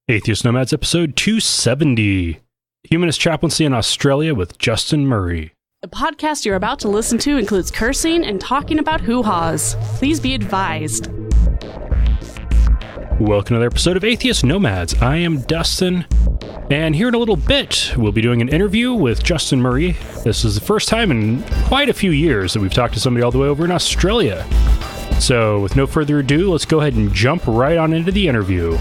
Atheist Nomads episode 270, Humanist Chaplaincy in Australia with Justin Murray. The podcast you're about to listen to includes cursing and talking about hoo-haws. Please be advised. Welcome to another episode of Atheist Nomads. I am Dustin, and here in a little bit, we'll be doing an interview with Justin Murray. This is the first time in quite a few years that we've talked to somebody all the way over in Australia. So, with no further ado, let's go ahead and jump right on into the interview.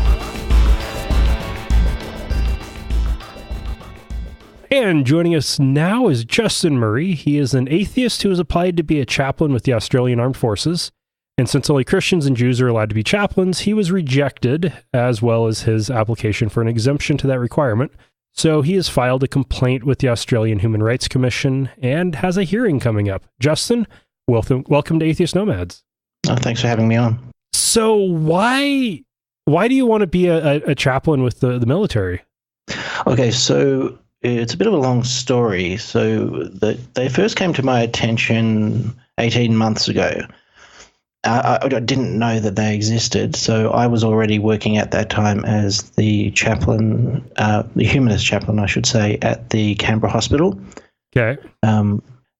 And joining us now is Justin Murray. He is an atheist who has applied to be a chaplain with the Australian Armed Forces. And since only Christians and Jews are allowed to be chaplains, he was rejected, as well as his application for an exemption to that requirement. So he has filed a complaint with the Australian Human Rights Commission and has a hearing coming up. Justin, welcome to Atheist Nomads. Thanks for having me on. So why do you want to be a chaplain with the military? Okay, so it's a bit of a long story. So they first came to my attention 18 months ago. I didn't know that they existed, so I was already working at that time as the chaplain, the humanist chaplain, I should say, at the Canberra Hospital. Okay.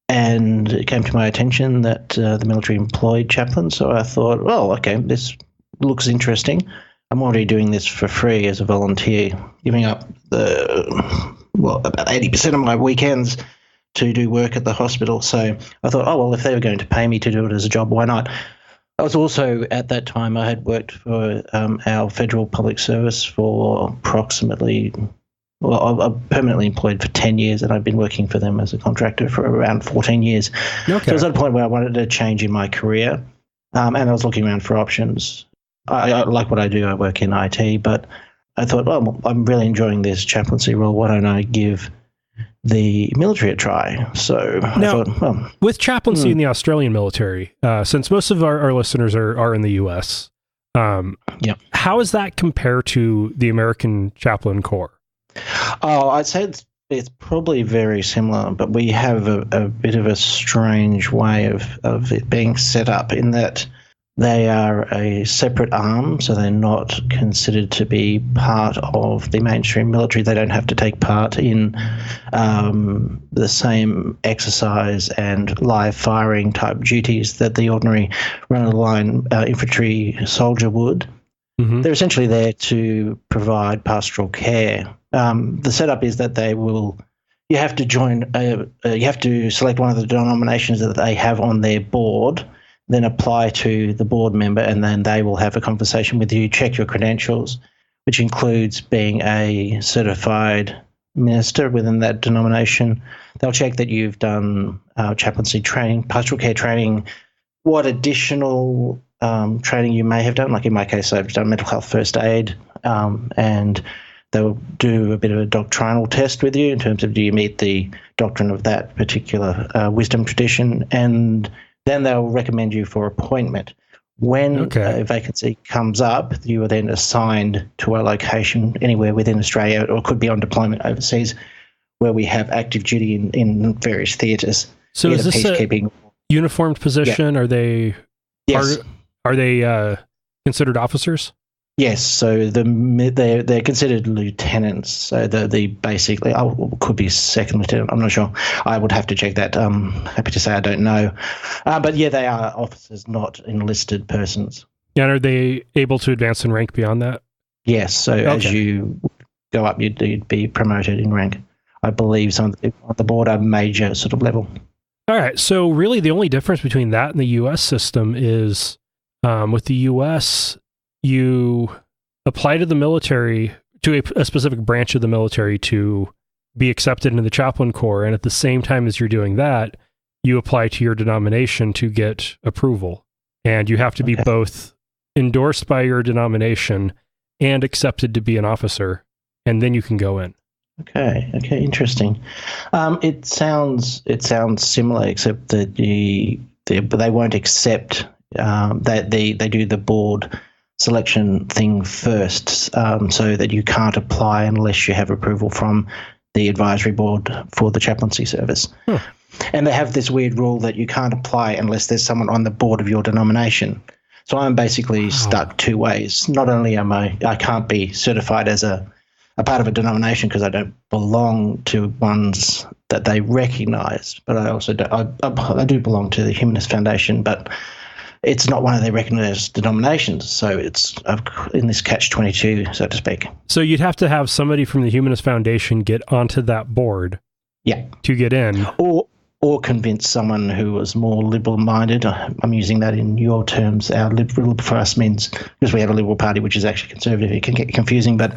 And it came to my attention that the military employed chaplains, so I thought, well, okay, this looks interesting. I'm already doing this for free as a volunteer, giving up about 80% of my weekends to do work at the hospital. So I thought, oh, well, if they were going to pay me to do it as a job, why not? I was also, at that time, I had worked for our federal public service for approximately, I'm permanently employed for 10 years, and I've been working for them as a contractor for around 14 years. Okay. So I was at a point where I wanted a change in my career, and I was looking around for options. I like what I do. I work in IT, but I thought, well, I'm really enjoying this chaplaincy role. Why don't I give the military a try? So now, I thought, well, with chaplaincy in the Australian military, since most of our listeners are in the U.S., how does that compare to the American chaplain corps? Oh, I'd say it's probably very similar, but we have a bit of a strange way of it being set up in that they are a separate arm, so they're not considered to be part of the mainstream military. They don't have to take part in the same exercise and live firing type duties that the ordinary run-of-the-line infantry soldier would. Mm-hmm. They're essentially there to provide pastoral care. The setup is that you have to join, you have to select one of the denominations that they have on their board, then apply to the board member, and then they will have a conversation with you, check your credentials, which includes being a certified minister within that denomination. They'll check that you've done chaplaincy training, pastoral care training, what additional training you may have done. Like in my case, I've done mental health first aid, and they'll do a bit of a doctrinal test with you in terms of do you meet the doctrine of that particular wisdom tradition, and then they'll recommend you for appointment. When a vacancy comes up, you are then assigned to a location anywhere within Australia, or could be on deployment overseas, where we have active duty in various theatres. So is this a uniformed position? Yeah. Are they considered officers? Yes, so they're considered lieutenants. So the basically, could be second lieutenant. I'm not sure. I would have to check that. I'm happy to say I don't know. But yeah, they are officers, not enlisted persons. Yeah, and are they able to advance in rank beyond that? Yes. So as you go up, you'd be promoted in rank. I believe some of the people on the board are major sort of level. All right. So really, the only difference between that and the U.S. system is with the U.S., you apply to the military, to a specific branch of the military to be accepted into the chaplain corps. And at the same time as you're doing that, you apply to your denomination to get approval. And you have to be both endorsed by your denomination and accepted to be an officer. And then you can go in. Okay, interesting. It sounds similar, except that they won't accept that they do the board selection thing first, so that you can't apply unless you have approval from the advisory board for the chaplaincy service. And they have this weird rule that you can't apply unless there's someone on the board of your denomination. So I'm basically stuck two ways. Not only I can't be certified as a part of a denomination because I don't belong to ones that they recognise, but I also I do belong to the Humanist Foundation, but it's not one of their recognised denominations. So it's in this catch-22, so to speak. So you'd have to have somebody from the Humanist Foundation get onto that board, to get in, or convince someone who was more liberal-minded. I'm using that in your terms. Our liberal for us means, because we have a Liberal Party, which is actually conservative. It can get confusing. But,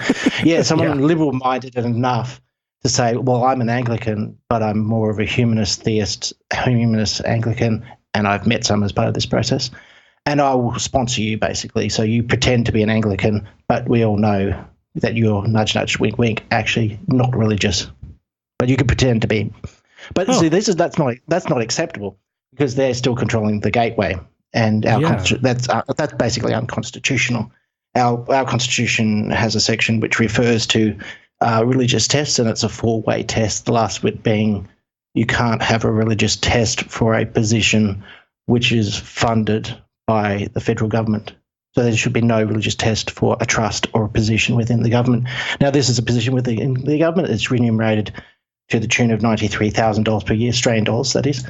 someone liberal-minded enough to say, well, I'm an Anglican, but I'm more of a humanist theist, humanist Anglican, and I've met some as part of this process. And I will sponsor you, basically. So you pretend to be an Anglican, but we all know that you're nudge, nudge, wink, wink, actually not religious. But you can pretend to be. But see, that's not acceptable because they're still controlling the gateway, and that's basically unconstitutional. Our constitution has a section which refers to religious tests, and it's a 4-way test. The last bit being you can't have a religious test for a position which is funded by the federal government. So there should be no religious test for a trust or a position within the government. Now, this is a position within the government. It's remunerated to the tune of $93,000 per year, Australian dollars, that is.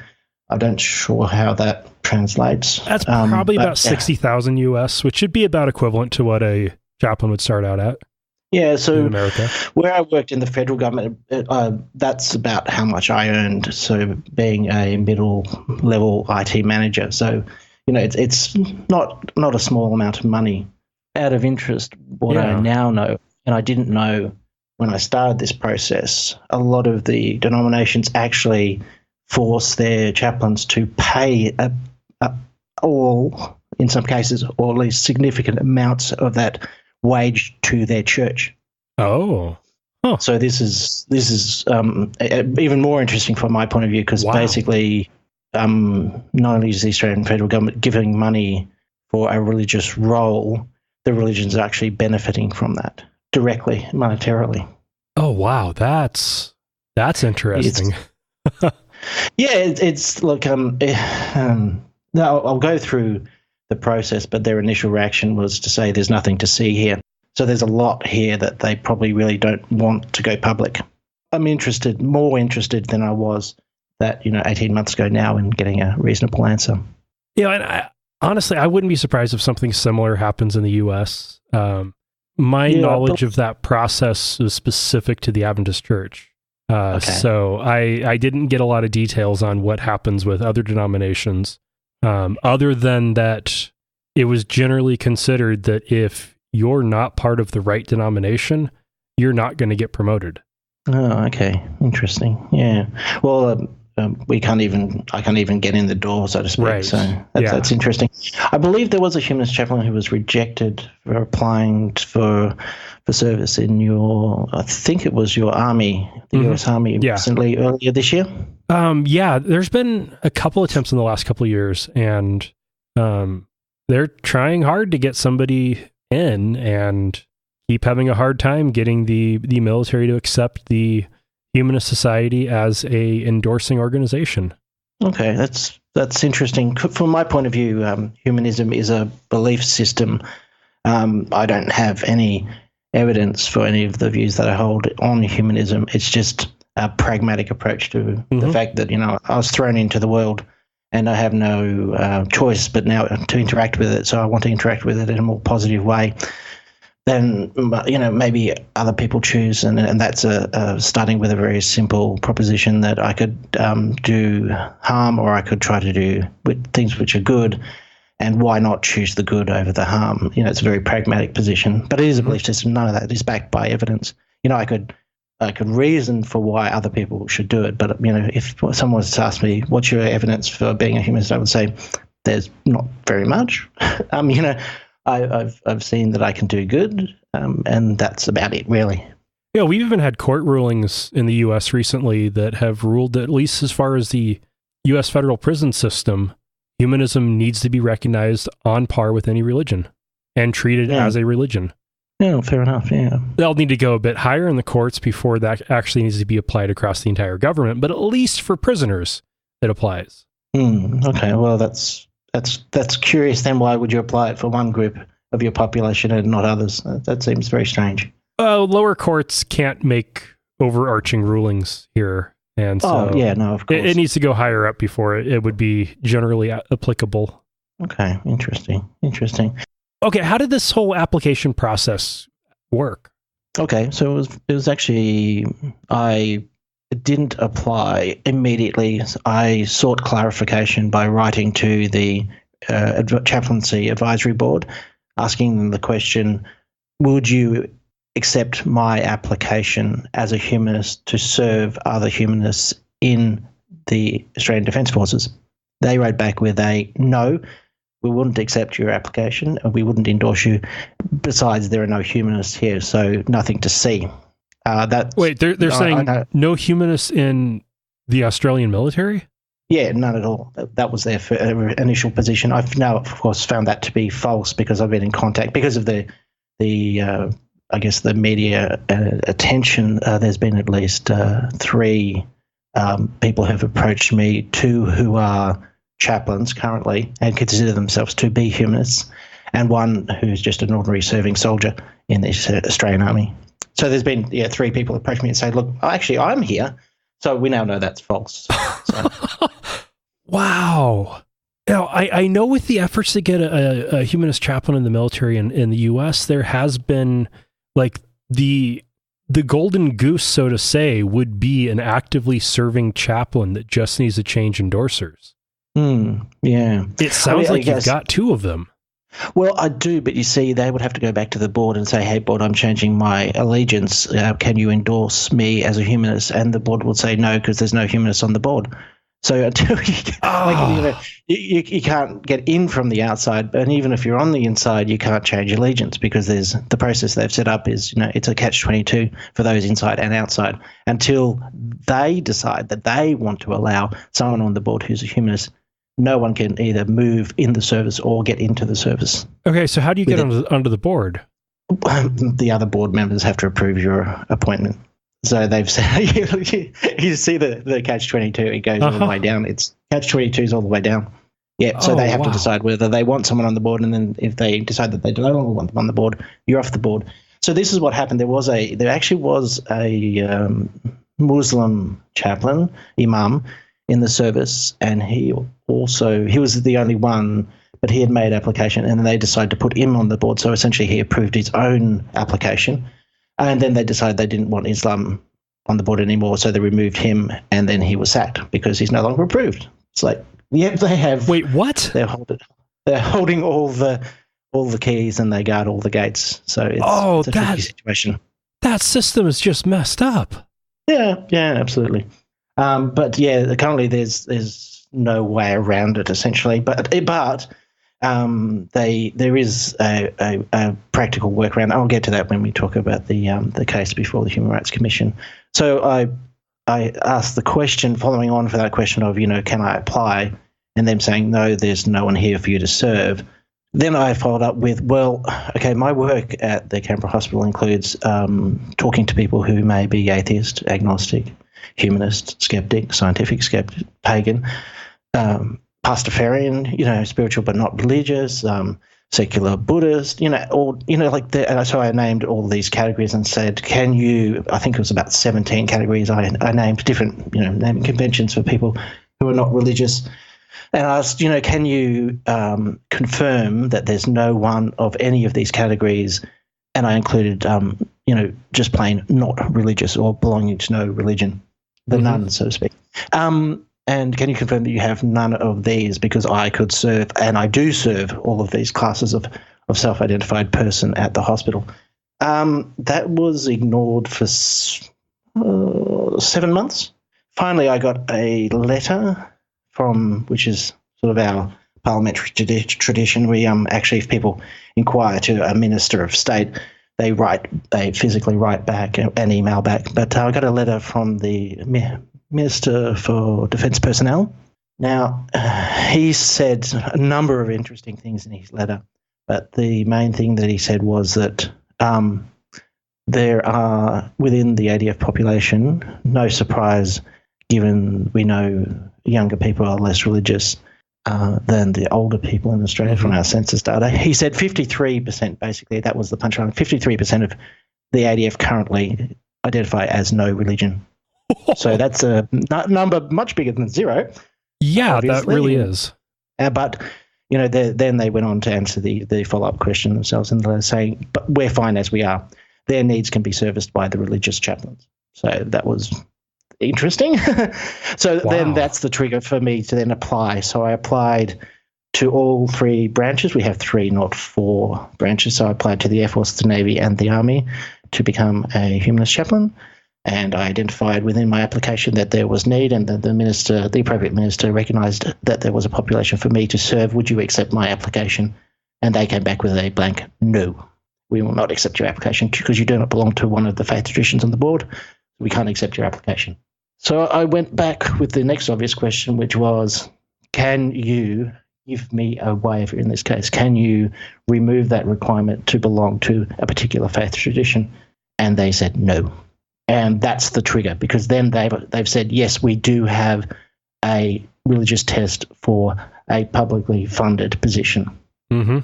I don't sure how that translates. That's probably about 60,000 US, which should be about equivalent to what a chaplain would start out at. Yeah, so in America. Where I worked in the federal government, that's about how much I earned. So being a middle-level IT manager, so it's not a small amount of money. Out of interest, what I now know, and I didn't know when I started this process, a lot of the denominations actually force their chaplains to pay all, in some cases, or at least significant amounts of that wage to their church. Oh. Huh. So this is even more interesting from my point of view because basically not only is the Australian federal government giving money for a religious role, the religions are actually benefiting from that directly, monetarily. Oh, wow. That's interesting. It's like, I'll go through the process, but their initial reaction was to say there's nothing to see here. So there's a lot here that they probably really don't want to go public. I'm more interested than I was 18 months ago now in getting a reasonable answer. And honestly, I wouldn't be surprised if something similar happens in the U.S. My knowledge of that process is specific to the Adventist Church. So I didn't get a lot of details on what happens with other denominations, other than that it was generally considered that if you're not part of the right denomination, you're not going to get promoted. Oh, okay. Interesting. Yeah. Well, I can't even get in the door, so to speak. Right. So that's interesting. I believe there was a humanist chaplain who was rejected for applying for service in I think it was your army, the U.S. Army, recently, earlier this year. There's been a couple attempts in the last couple of years, and they're trying hard to get somebody in and keep having a hard time getting the military to accept the Humanist Society as a endorsing organization. Okay, that's interesting. From my point of view, humanism is a belief system. I don't have any evidence for any of the views that I hold on humanism. It's just a pragmatic approach to the fact that I was thrown into the world and I have no choice but now to interact with it. So I want to interact with it in a more positive way than maybe other people choose, and that's starting with a very simple proposition that I could do harm or I could try to do with things which are good, and why not choose the good over the harm? It's a very pragmatic position, but it is a belief system. None of that is backed by evidence. I could reason for why other people should do it, but if someone was to ask me what's your evidence for being a humanist, I would say there's not very much. I've seen that I can do good, and that's about it, really. Yeah, we've even had court rulings in the U.S. recently that have ruled that, at least as far as the U.S. federal prison system, humanism needs to be recognized on par with any religion and treated as a religion. Yeah, fair enough, yeah. They'll need to go a bit higher in the courts before that actually needs to be applied across the entire government, but at least for prisoners, it applies. Okay, well, that's that's curious. Then why would you apply it for one group of your population and not others? That seems very strange. Lower courts can't make overarching rulings here. And so of course. It needs to go higher up before it would be generally applicable. Okay, interesting. Okay, how did this whole application process work? Okay, so it was actually, I didn't apply immediately. I sought clarification by writing to the Chaplaincy Advisory Board, asking them the question, would you accept my application as a humanist to serve other humanists in the Australian Defence Forces? They wrote back with a no, we wouldn't accept your application and we wouldn't endorse you. Besides, there are no humanists here, so nothing to see. Wait, they're saying no humanists in the Australian military? Yeah, none at all. That was their initial position. I've now, of course, found that to be false because I've been in contact because of the I guess the media attention. There's been at least 3 people who have approached me, 2 who are chaplains currently and consider themselves to be humanists, and 1 who's just an ordinary serving soldier in the Australian Army. So there's been 3 people approach me and say, look, actually, I'm here. So we now know that's false. So. Wow. Now, I know with the efforts to get a humanist chaplain in the military in the U.S., there has been like the golden goose, so to say, would be an actively serving chaplain that just needs to change endorsers. Yeah. It sounds like you've got 2 of them. Well, I do, but you see, they would have to go back to the board and say, hey, board, I'm changing my allegiance. Can you endorse me as a humanist? And the board would say no, because there's no humanists on the board. So until you can't get in from the outside, and even if you're on the inside, you can't change allegiance because there's the process they've set up is, it's a catch-22 for those inside and outside until they decide that they want to allow someone on the board who's a humanist. No one can either move in the service or get into the service. Okay, so how do you get onto the board? The other board members have to approve your appointment. So they've said, you see the catch-22, it goes all the way down. It's catch-22 is all the way down. Yeah, so they have to decide whether they want someone on the board, and then if they decide that they no longer want them on the board, you're off the board. So this is what happened. There actually was a Muslim chaplain, imam, in the service, and he was the only one, but he had made application, and then they decided to put him on the board. So essentially he approved his own application. And then they decided they didn't want Islam on the board anymore, so they removed him, and then he was sacked because he's no longer approved. It's like, yeah, they have. Wait, what? They're holding all the keys and they guard all the gates. So it's a tricky situation. That system is just messed up. Yeah, absolutely. But yeah, currently there's no way around it essentially. But there is a practical workaround. I'll get to that when we talk about the case before the Human Rights Commission. So I asked the question, following on for that question of, can I apply? And them saying, no, there's no one here for you to serve. Then I followed up with, well, okay, my work at the Canberra Hospital includes talking to people who may be atheist, agnostic, humanist, skeptic, scientific skeptic, pagan, Pastafarian, spiritual but not religious, secular Buddhist, so I named all these categories and said, can you, I think it was about 17 categories, I named different, naming conventions for people who are not religious. And I asked, can you confirm that there's no one of any of these categories? And I included, just plain not religious or belonging to no religion, the none, so to speak. And can you confirm that you have none of these? Because I could serve, and I do serve, all of these classes of self-identified person at the hospital. That was ignored for 7 months. Finally, I got a letter which is sort of our parliamentary tradition. We actually, if people inquire to a minister of state, they physically write back and email back. But I got a letter from the Minister for Defence Personnel. Now, he said a number of interesting things in his letter, but the main thing that he said was that there are, within the ADF population, no surprise given we know younger people are less religious, than the older people in Australia from our census data. He said 53%, basically, that was the punchline. 53% of the ADF currently identify as no religion. So that's a number much bigger than zero. Yeah, obviously. that really is. But, then they went on to answer the follow-up question themselves, and they're saying, but we're fine as we are. Their needs can be serviced by the religious chaplains. So that was interesting. So then that's the trigger for me to then apply. So I applied to all three branches. We have 3, not 4 branches. So I applied to the Air Force, the Navy, and the Army to become a humanist chaplain. And I identified within my application that there was need, and that the appropriate minister recognised that there was a population for me to serve. Would you accept my application? And they came back with a blank no. We will not accept your application because you do not belong to one of the faith traditions on the board. We can't accept your application. So I went back with the next obvious question, which was, can you give me a waiver in this case? Can you remove that requirement to belong to a particular faith tradition? And they said no. And that's the trigger, because then they've said, yes, we do have a religious test for a publicly funded position. Mm-hmm.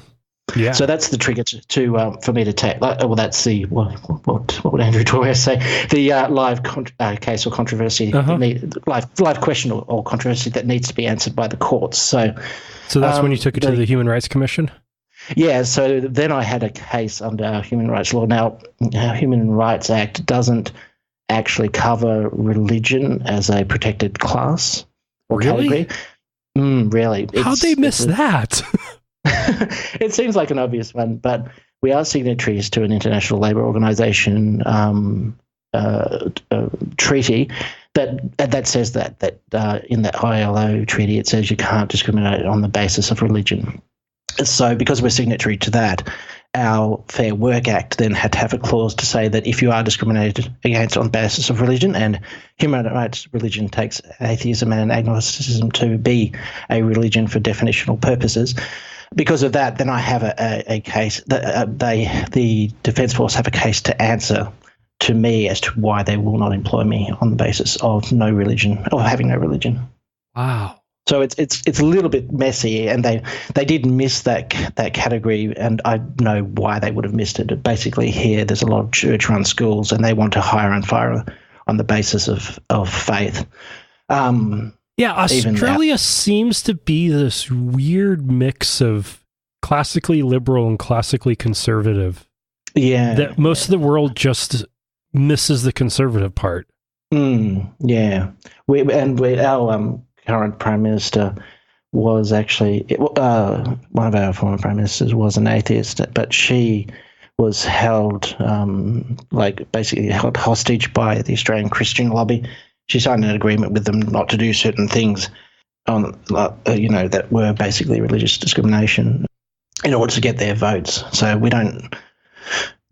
Yeah. So that's the trigger to for me to take. Well, that's the what would Andrew Torres say? The live case or controversy, live question or controversy that needs to be answered by the courts. So that's when you took it to the Human Rights Commission. Yeah. So then I had a case under our human rights law. Now, our Human Rights Act doesn't actually cover religion as a protected class or category. Really? How'd they miss that? It seems like an obvious one, but we are signatories to an International Labour Organization treaty that says that in the ILO treaty it says you can't discriminate on the basis of religion. So because we're signatory to that, our Fair Work Act then had to have a clause to say that if you are discriminated against on the basis of religion, and human rights religion takes atheism and agnosticism to be a religion for definitional purposes, because of that, then I have a case that the Defence Force have a case to answer to me as to why they will not employ me on the basis of no religion or having no religion. Wow. So it's a little bit messy, and they did miss that category, and I know why they would have missed it. Basically, here there's a lot of church-run schools, and they want to hire and fire on the basis of faith. Yeah, Australia seems to be this weird mix of classically liberal and classically conservative. Yeah. That most of the world just misses the conservative part. Yeah. Our current Prime Minister was actually, one of our former Prime Ministers was an atheist, but she was held, basically held hostage by the Australian Christian lobby. She signed an agreement with them not to do certain things that were basically religious discrimination in order to get their votes. So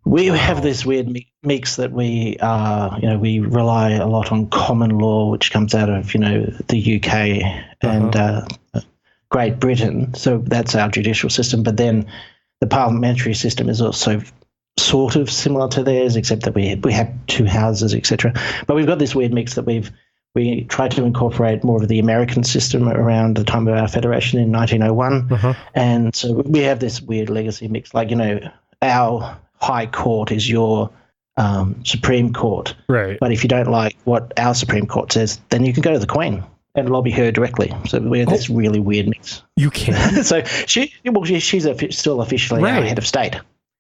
we have this weird mix that we rely a lot on common law, which comes out of, the UK and Great Britain. So that's our judicial system. But then the parliamentary system is also sort of similar to theirs, except that we have 2 houses, etc. But we've got this weird mix that we tried to incorporate more of the American system around the time of our federation in 1901, and so we have this weird legacy mix. Like, our High Court is your Supreme Court, right? But if you don't like what our Supreme Court says, then you can go to the Queen and lobby her directly. So we have this really weird mix. You can. So she's still officially our head of state.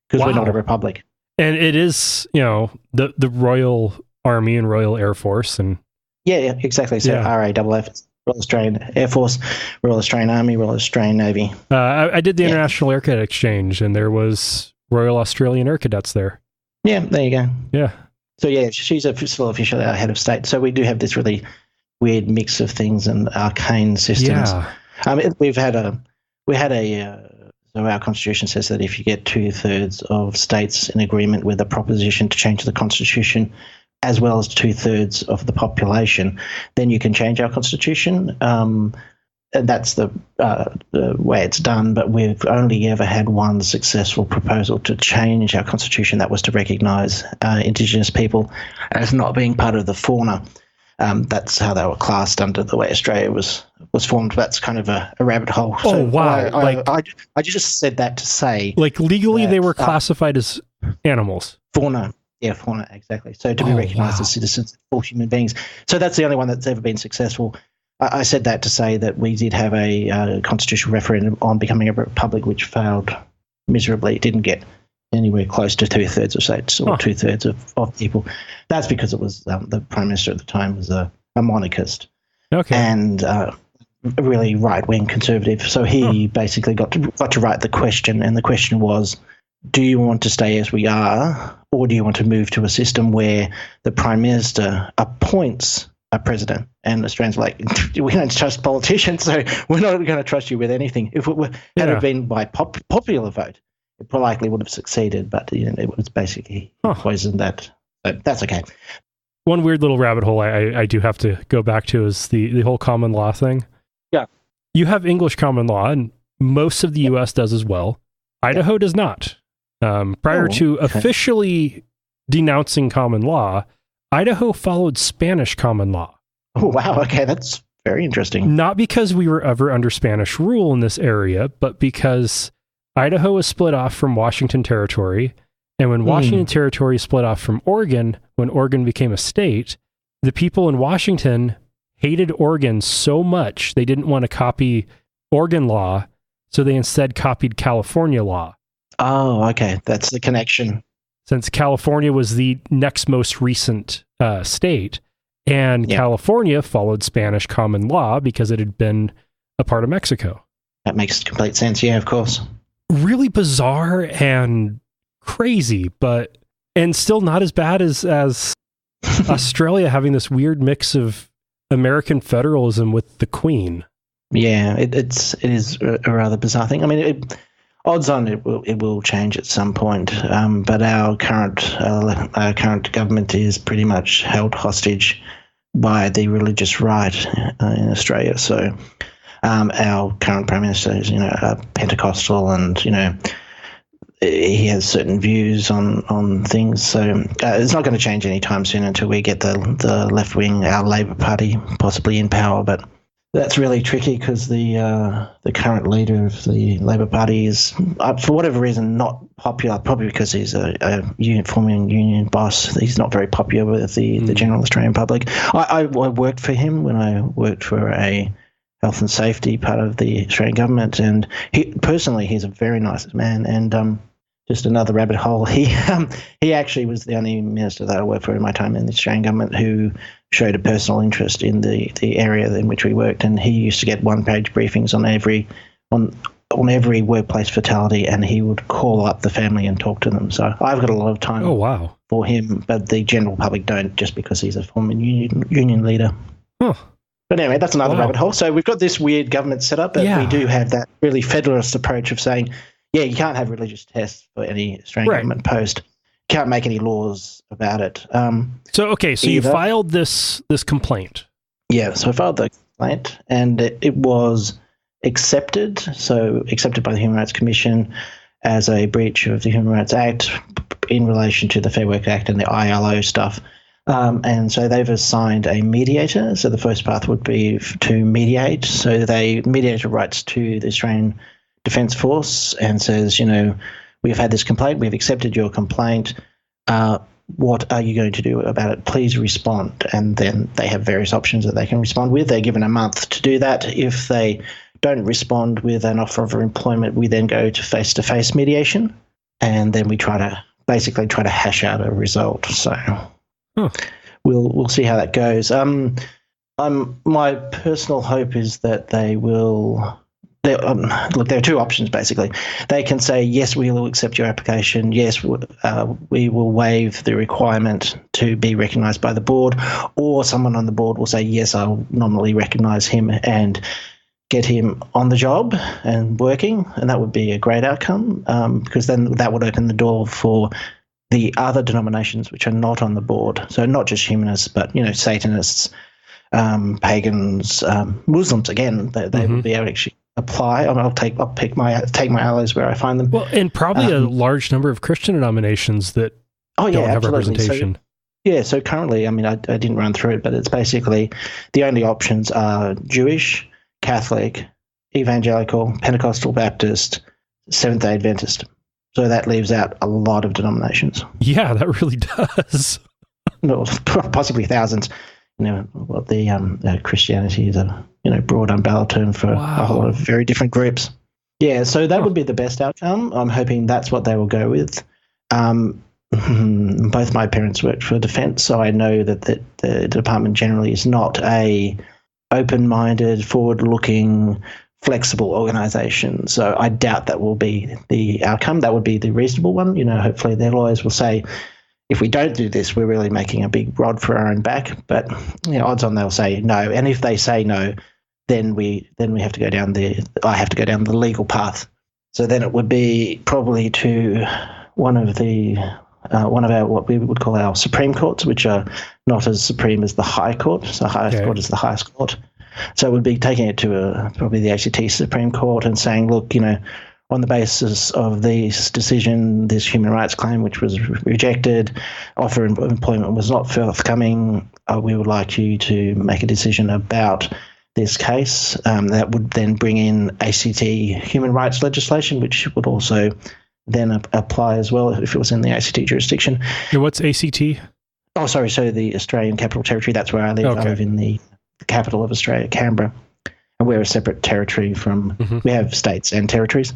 Because we're not a republic. And it is, the Royal Army and Royal Air Force. And yeah, exactly. So RAFF, Royal Australian Air Force, Royal Australian Army, Royal Australian Navy. I did the International Air Cadet Exchange, and there was Royal Australian Air Cadets there. Yeah, there you go. Yeah. So she's still officially our head of state. So we do have this really weird mix of things and arcane systems. Yeah. So our constitution says that if you get 2/3 of states in agreement with a proposition to change the constitution, as well as 2/3 of the population, then you can change our constitution. And that's the way it's done. But we've only ever had one successful proposal to change our constitution. That was to recognise Indigenous people as not being part of the fauna. That's how they were classed under the way Australia was was formed. That's kind of a rabbit hole. Oh, so wow. I just said that to say... Like, legally, they were classified as animals. Fauna. Yeah, fauna, exactly. So to be recognised as citizens, all human beings. So that's the only one that's ever been successful. I said that to say that we did have a constitutional referendum on becoming a republic, which failed miserably. It didn't get anywhere close to 2/3 of states or 2/3 of people. That's because it was the Prime Minister at the time was a monarchist and a really right-wing conservative. So he basically got to write the question, and the question was, do you want to stay as we are, or do you want to move to a system where the Prime Minister appoints a president? And Australians were like, we don't trust politicians, so we're not going to trust you with anything. If it had it been by popular vote, it likely would have succeeded, but it was basically poisoned that. So that's okay. One weird little rabbit hole I do have to go back to is the whole common law thing. Yeah. You have English common law, and most of the U.S. does as well. Idaho does not. Prior to officially denouncing common law, Idaho followed Spanish common law. Oh, wow. Okay, that's very interesting. Not because we were ever under Spanish rule in this area, but because Idaho was split off from Washington Territory, and when Washington Territory split off from Oregon, when Oregon became a state, the people in Washington hated Oregon so much they didn't want to copy Oregon law, so they instead copied California law. Oh, okay. That's the connection. Since California was the next most recent state, and California followed Spanish common law because it had been a part of Mexico. That makes complete sense. Yeah, of course. Really bizarre and crazy, and still not as bad as Australia having this weird mix of American federalism with the Queen. Yeah, it is a rather bizarre thing. I mean, odds on it will change at some point, but our current government is pretty much held hostage by the religious right in Australia. So our current Prime Minister is, Pentecostal, and he has certain views on things. So it's not going to change anytime soon until we get the left wing, our Labor Party, possibly in power. But that's really tricky because the current leader of the Labor Party is, for whatever reason, not popular. Probably because he's a former union boss. He's not very popular with the general Australian public. I worked for him when I worked for a health and safety part of the Australian government, and he's a very nice man. And just another rabbit hole. He actually was the only minister that I worked for in my time in the Australian government who showed a personal interest in the area in which we worked, and he used to get one-page briefings on every workplace fatality, and he would call up the family and talk to them. So I've got a lot of time for him, but the general public don't, just because he's a former union leader. Huh. But anyway, that's another rabbit hole. So we've got this weird government set up, but we do have that really federalist approach of saying, you can't have religious tests for any Australian government post. You can't make any laws about it. So you filed this complaint. Yeah, so I filed the complaint, and it was accepted. So accepted by the Human Rights Commission as a breach of the Human Rights Act in relation to the Fair Work Act and the ILO stuff. And so they've assigned a mediator. So the first path would be to mediate. So the mediator writes to the Australian Defence Force and says, we've had this complaint, we've accepted your complaint. What are you going to do about it? Please respond. And then they have various options that they can respond with. They're given a month to do that. If they don't respond with an offer of employment, we then go to face-to-face mediation, and then we try to hash out a result. So we'll see how that goes. My personal hope is that they will. Look, there are two options, basically. They can say, yes, we will accept your application. Yes, we will waive the requirement to be recognised by the board. Or someone on the board will say, yes, I'll nominally recognise him and get him on the job and working. And that would be a great outcome, because then that would open the door for the other denominations which are not on the board. So not just humanists, but, Satanists, pagans, Muslims, again, they will be able to actually apply. I'll take my allies where I find them. Well, and probably a large number of Christian denominations that don't have representation. So currently, I didn't run through it, but it's basically the only options are Jewish, Catholic, Evangelical, Pentecostal, Baptist, Seventh-day Adventist. So that leaves out a lot of denominations. Yeah, that really does. No, possibly thousands. What the Christianity is a broad umbrella term for a whole lot of very different groups. Yeah, so that would be the best outcome. I'm hoping that's what they will go with. Both my parents worked for defence, so I know that the department generally is not a open-minded, forward-looking, flexible organisation. So I doubt that will be the outcome. That would be the reasonable one. Hopefully their lawyers will say, if we don't do this, we're really making a big rod for our own back. But odds on they'll say no. And if they say no, then we have to go down I have to go down the legal path. So then it would be probably to one of our what we would call our Supreme Courts, which are not as supreme as the High Court. So highest court is the highest court. So it would be taking it to probably the ACT Supreme Court and saying, look, on the basis of this decision, this human rights claim, which was rejected, offer of employment was not forthcoming, we would like you to make a decision about this case. That would then bring in ACT human rights legislation, which would also then apply as well if it was in the ACT jurisdiction. What's ACT? Oh, sorry. So the Australian Capital Territory, that's where I live. Okay. I live in the capital of Australia, Canberra. And we're a separate territory from, we have states and territories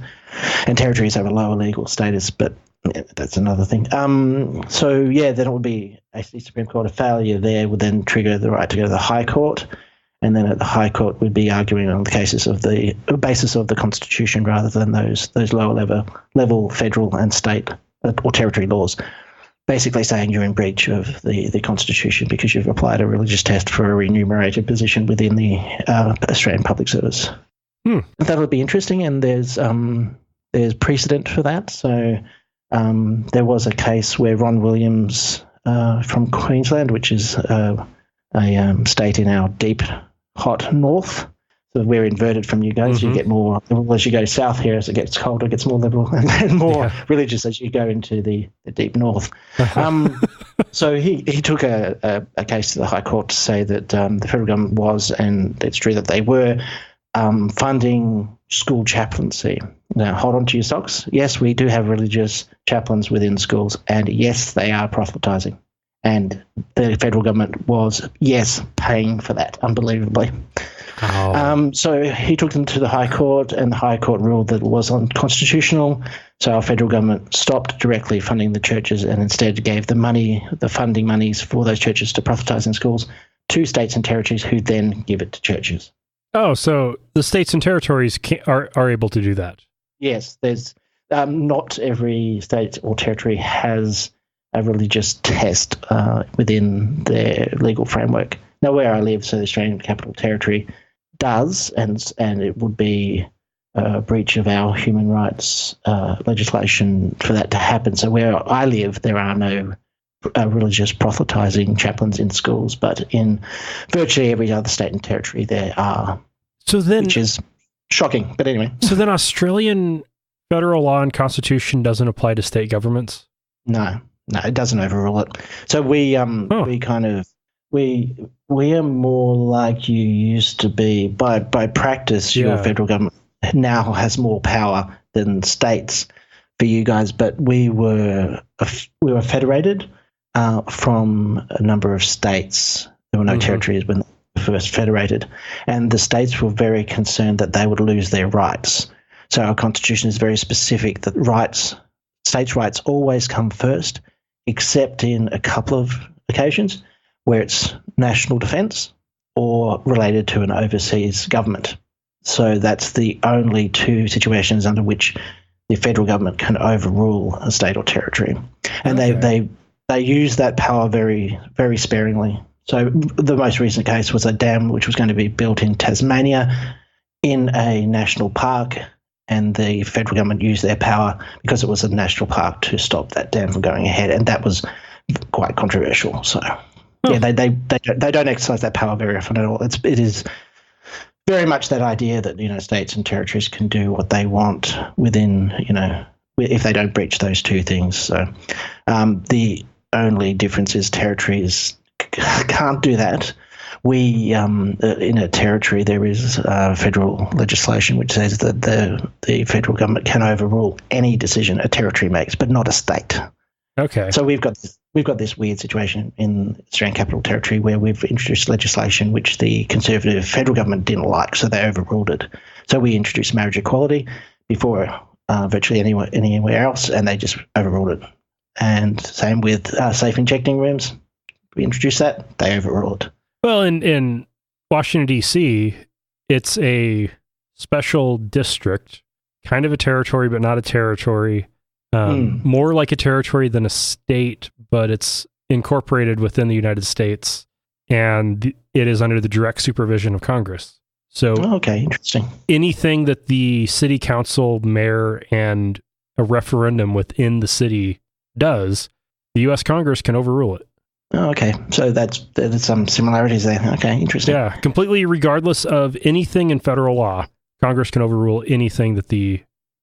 have a lower legal status, but that's another thing. So then it would be ACT Supreme Court. A failure there would then trigger the right to go to the High Court. And then at the High Court, we'd be arguing on the basis of the Constitution rather than those lower level federal and state or territory laws, basically saying you're in breach of the Constitution because you've applied a religious test for a remunerated position within the Australian Public Service. That would be interesting, and there's precedent for that. So there was a case where Ron Williams from Queensland, which is a state in our deep, hot north. So we're inverted from you guys. You get more liberal as you go south here. As it gets colder, it gets more liberal, and then more religious as you go into the deep north. So he took a case to the High Court to say that the federal government was, and it's true that they were, funding school chaplaincy. Now, hold on to your socks. Yes, we do have religious chaplains within schools, and yes, they are proselytizing. And the federal government was, paying for that, unbelievably. Oh. So he took them to the High Court, and the High Court ruled that it was unconstitutional. So our federal government stopped directly funding the churches and instead gave the funding monies for those churches to proselytize in schools to states and territories, who then give it to churches. Oh, so the states and territories are able to do that? Yes, there's not every state or territory has a religious test within their legal framework. Now, where I live, so the Australian Capital Territory does, and it would be a breach of our human rights legislation for that to happen. So where I live, there are no religious proselytizing chaplains in schools, but in virtually every other state and territory there are. So then, which is shocking, but anyway. So then Australian federal law and constitution doesn't apply to state governments? No, it doesn't overrule it. So we are more like you used to be. By practice, your federal government now has more power than states for you guys, but we were federated from a number of states. There were no territories when they were first federated, and the states were very concerned that they would lose their rights. So our constitution is very specific that states' rights always come first, except in a couple of occasions where it's national defence or related to an overseas government. So that's the only two situations under which the federal government can overrule a state or territory. And they use that power very, very sparingly. So the most recent case was a dam which was going to be built in Tasmania in a national park, and the federal government used their power because it was a national park to stop that dam from going ahead, and that was quite controversial. So they don't exercise that power very often at all. It is very much that idea that states and territories can do what they want within if they don't breach those two things. So the only difference is territories can't do that we in a territory there is federal legislation which says that the federal government can overrule any decision a territory makes, but not a state. Okay. So we've got this weird situation in Australian Capital Territory where we've introduced legislation which the Conservative federal government didn't like, so they overruled it. So we introduced marriage equality before virtually anywhere else, and they just overruled it. And same with safe injecting rooms. We introduced that, they overruled it. Well, in Washington, D.C., it's a special district, kind of a territory, but not a territory. More like a territory than a state, but it's incorporated within the United States, and it is under the direct supervision of Congress. So, okay, interesting. Anything that the city council, mayor, and a referendum within the city does, the U.S. Congress can overrule it. Okay, so there's some similarities there. Okay, interesting. Yeah, completely regardless of anything in federal law, Congress can overrule anything that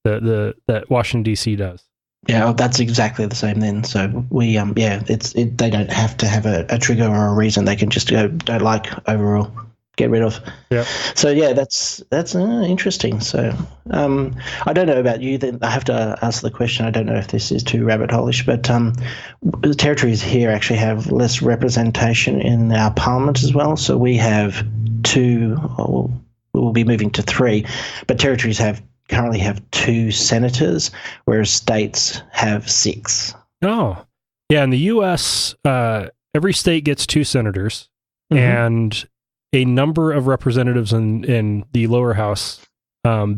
that Washington D.C. does. Yeah, well, that's exactly the same then. So we they don't have to have a trigger or a reason. They can just go, don't like, overrule, get rid of. Yeah. So yeah, that's interesting. So I don't know about you. Then I have to ask the question. I don't know if this is too rabbit hole-ish, but the territories here actually have less representation in our parliament as well. So we have 2, or we'll be moving to 3, but territories currently have 2 senators, whereas states have 6. Oh, yeah. In the U.S., every state gets 2 senators and a number of representatives in the lower house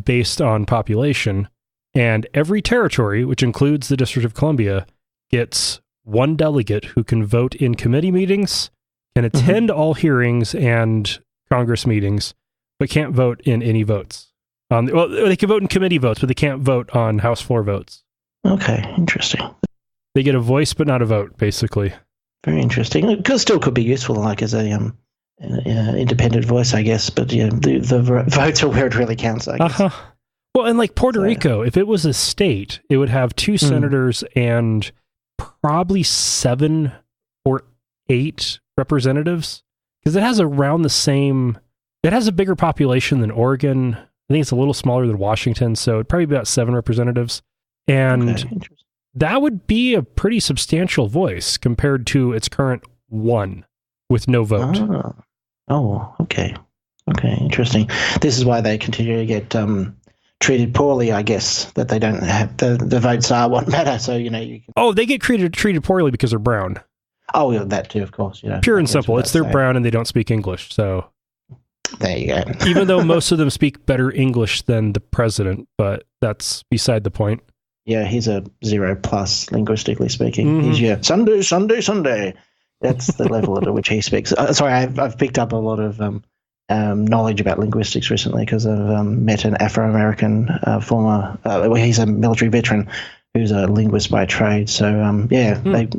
based on population. And every territory, which includes the District of Columbia, gets 1 delegate who can vote in committee meetings, can attend all hearings and Congress meetings, but can't vote in any votes. Well, they can vote in committee votes, but they can't vote on House floor votes. Okay, interesting. They get a voice, but not a vote, basically. Very interesting. It still could be useful, like as a independent voice, I guess. But yeah, the votes are where it really counts, I guess. Well, and like Puerto Rico, if it was a state, it would have 2 senators and probably 7 or 8 representatives, because it has around the same. It has a bigger population than Oregon. I think it's a little smaller than Washington, so it'd probably be about 7 representatives. And that would be a pretty substantial voice compared to its current 1 with no vote. Oh, okay. Okay, interesting. This is why they continue to get treated poorly, I guess, that they don't have the votes are what matter. So, you can... Oh, they get treated poorly because they're brown. Oh, yeah, that too, of course. Pure and simple. It's they're brown and they don't speak English, so... There you go. Even though most of them speak better English than the president, but that's beside the point. Yeah, he's a 0+ linguistically speaking. He's your Sunday. That's the level at which he speaks. Sorry, I've picked up a lot of knowledge about linguistics recently because I've met an Afro-American former. He's a military veteran who's a linguist by trade. So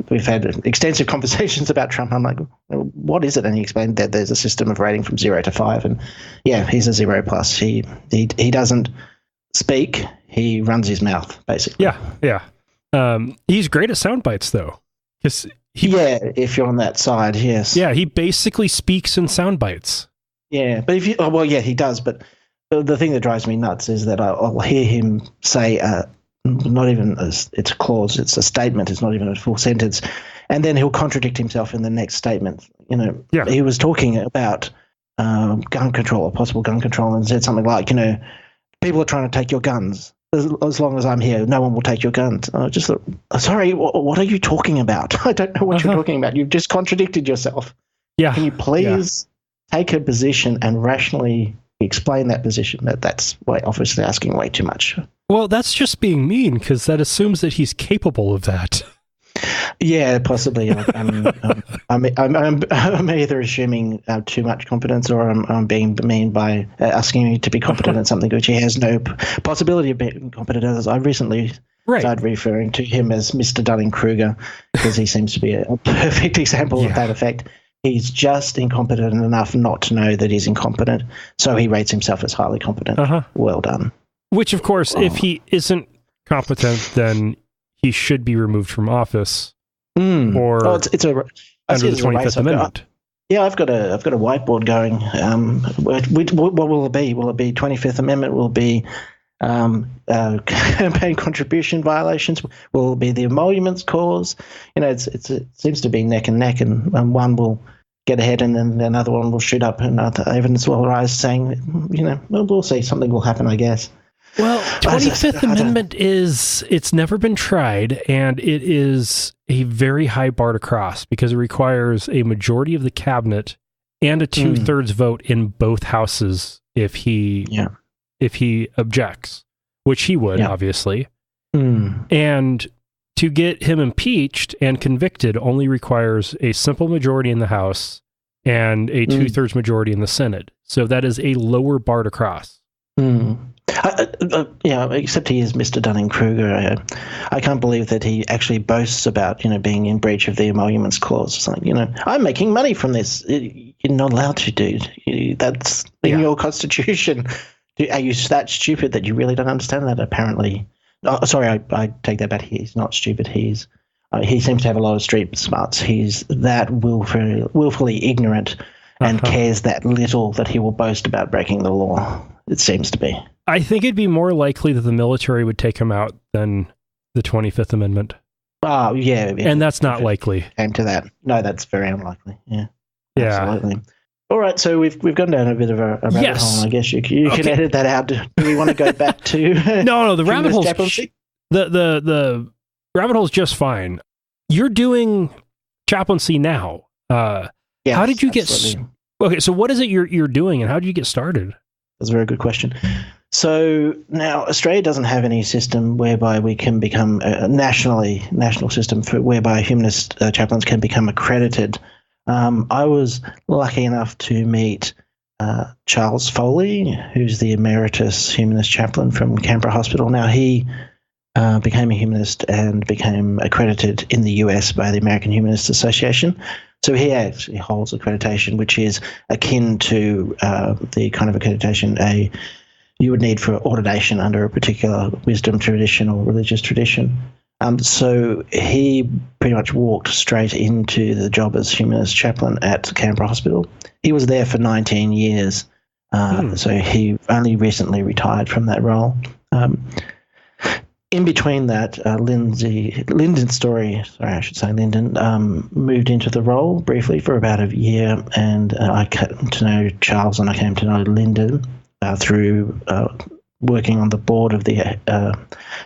we've had extensive conversations about Trump. I'm like, what is it? And he explained that there's a system of rating from 0 to 5, and yeah, he's a 0+. He doesn't speak. He runs his mouth, basically. Yeah. He's great at sound bites, though. If you're on that side, yes. Yeah, he basically speaks in sound bites. Yeah, but he does. But the thing that drives me nuts is that I'll hear him say, not even it's a clause, it's a statement, it's not even a full sentence, and then he'll contradict himself in the next statement. He was talking about gun control or possible gun control and said something like, people are trying to take your guns. As long as I'm here, no one will take your guns. I just thought, sorry, what are you talking about? I don't know what you're talking about. You've just contradicted yourself. Yeah. Can you please take a position and rationally explain that position? That's obviously asking way too much. Well, that's just being mean, because that assumes that he's capable of that. Yeah, possibly. I'm either assuming too much competence, or I'm being mean by asking him to be competent at something which he has no possibility of being competent at. I recently started referring to him as Mr. Dunning-Kruger because he seems to be a perfect example of that effect. He's just incompetent enough not to know that he's incompetent, so he rates himself as highly competent. Well done. Which, of course, if he isn't competent, then he should be removed from office. Or it's under the 25th Amendment. Yeah, I've got a whiteboard going. What will it be? Will it be 25th Amendment? Will it be campaign contribution violations? Will it be the emoluments clause? It seems to be neck and neck, and one will get ahead, and then another one will shoot up, and other evidence will arise saying, we'll see, something will happen, I guess. Well, 25th Amendment it's never been tried, and it is a very high bar to cross because it requires a majority of the cabinet and a 2/3 vote in both houses if he objects, which he would, obviously. And to get him impeached and convicted only requires a simple majority in the House and a 2/3 majority in the Senate. So that is a lower bar to cross. Except he is Mr. Dunning-Kruger. I can't believe that he actually boasts about, being in breach of the emoluments clause. It's like, I'm making money from this. You're not allowed to, dude. That's in your constitution. Are you that stupid that you really don't understand that? Apparently. Oh, sorry, I take that back. He's not stupid. He seems to have a lot of street smarts. He's that willfully ignorant and cares that little that he will boast about breaking the law. It seems to be. I think it'd be more likely that the military would take him out than the 25th Amendment. Oh, yeah. And that's not likely. Came to that. No, that's very unlikely. Yeah. Absolutely. All right, so we've gone down a bit of a rabbit hole. I guess you can edit that out. Do we want to go back to No, the rabbit hole's the rabbit hole's just fine. You're doing chaplaincy now. Yes, how did you get? Okay, so what is it you're doing, and how did you get started? That's a very good question. So now Australia doesn't have any system whereby we can become a national system whereby humanist chaplains can become accredited. I was lucky enough to meet Charles Foley, who's the emeritus humanist chaplain from Canberra Hospital. Now he became a humanist and became accredited in the US by the American Humanist Association. So he actually holds accreditation, which is akin to the kind of accreditation you would need for ordination under a particular wisdom tradition or religious tradition. So he pretty much walked straight into the job as humanist chaplain at Canberra Hospital. He was there for 19 years, so he only recently retired from that role. In between that, Lyndon moved into the role briefly for about a year, and I came to know Charles and I came to know Lyndon through working on the board of the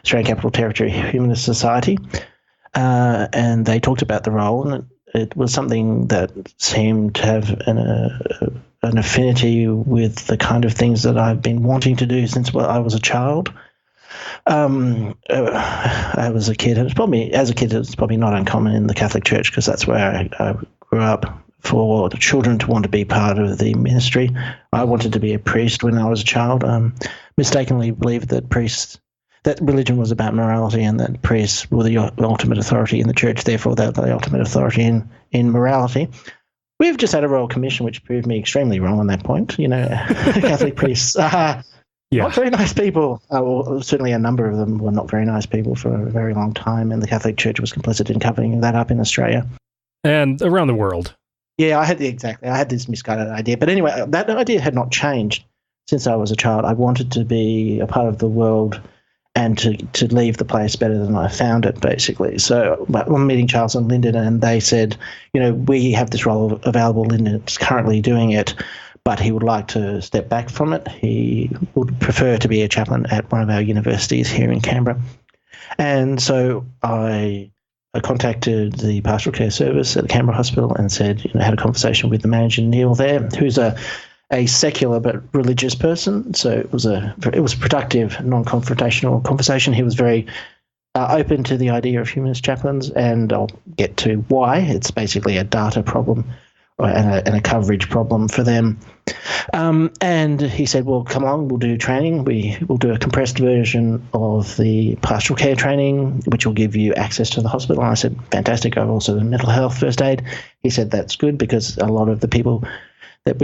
Australian Capital Territory Humanist Society, and they talked about the role, and it was something that seemed to have an affinity with the kind of things that I've been wanting to do since I was a child. I was a kid, and it's probably not uncommon in the Catholic Church because that's where I grew up, for the children to want to be part of the ministry. I wanted to be a priest when I was a child. Mistakenly believed that religion was about morality and that priests were the ultimate authority in the church, therefore they're the ultimate authority in morality. We've just had a royal commission which proved me extremely wrong on that point. Catholic priests not very nice people. Well, certainly a number of them were not very nice people for a very long time, and the Catholic Church was complicit in covering that up in Australia. And around the world. Yeah, I had this misguided idea. But anyway, that idea had not changed since I was a child. I wanted to be a part of the world and to leave the place better than I found it, basically. So I'm meeting Charles and Lyndon, and they said, we have this role available. Lyndon's currently doing it, but he would like to step back from it. He would prefer to be a chaplain at one of our universities here in Canberra. And so I contacted the pastoral care service at the Canberra Hospital and said, had a conversation with the manager, Neil, there, who's a secular but religious person. So it was a productive, non-confrontational conversation. He was very open to the idea of humanist chaplains, and I'll get to why. It's basically a data problem and a coverage problem for them. And he said, well, come along, we'll do training. We'll do a compressed version of the pastoral care training, which will give you access to the hospital. And I said, fantastic. I've also done mental health first aid. He said, that's good, because a lot of the people that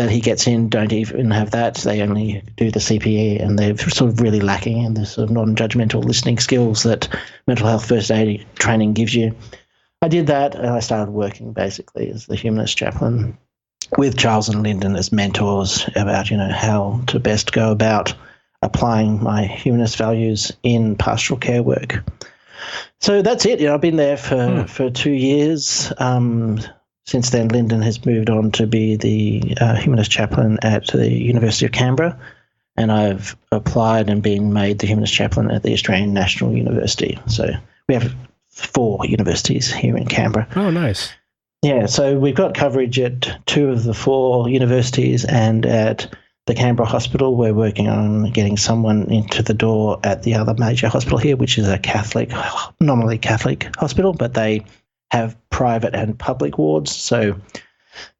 he gets in don't even have that. They only do the CPE, and they're sort of really lacking in the sort of non-judgmental listening skills that mental health first aid training gives you. I did that, and I started working basically as the Humanist chaplain with Charles and Lyndon as mentors about, how to best go about applying my humanist values in pastoral care work. So that's it. I've been there for 2 years. Since then, Lyndon has moved on to be the Humanist chaplain at the University of Canberra, and I've applied and been made the Humanist chaplain at the Australian National University. So we have 4 universities here in Canberra. Oh, nice. Yeah, so we've got coverage at 2 of the 4 universities, and at the Canberra Hospital, we're working on getting someone into the door at the other major hospital here, which is a nominally Catholic hospital, but they have private and public wards. So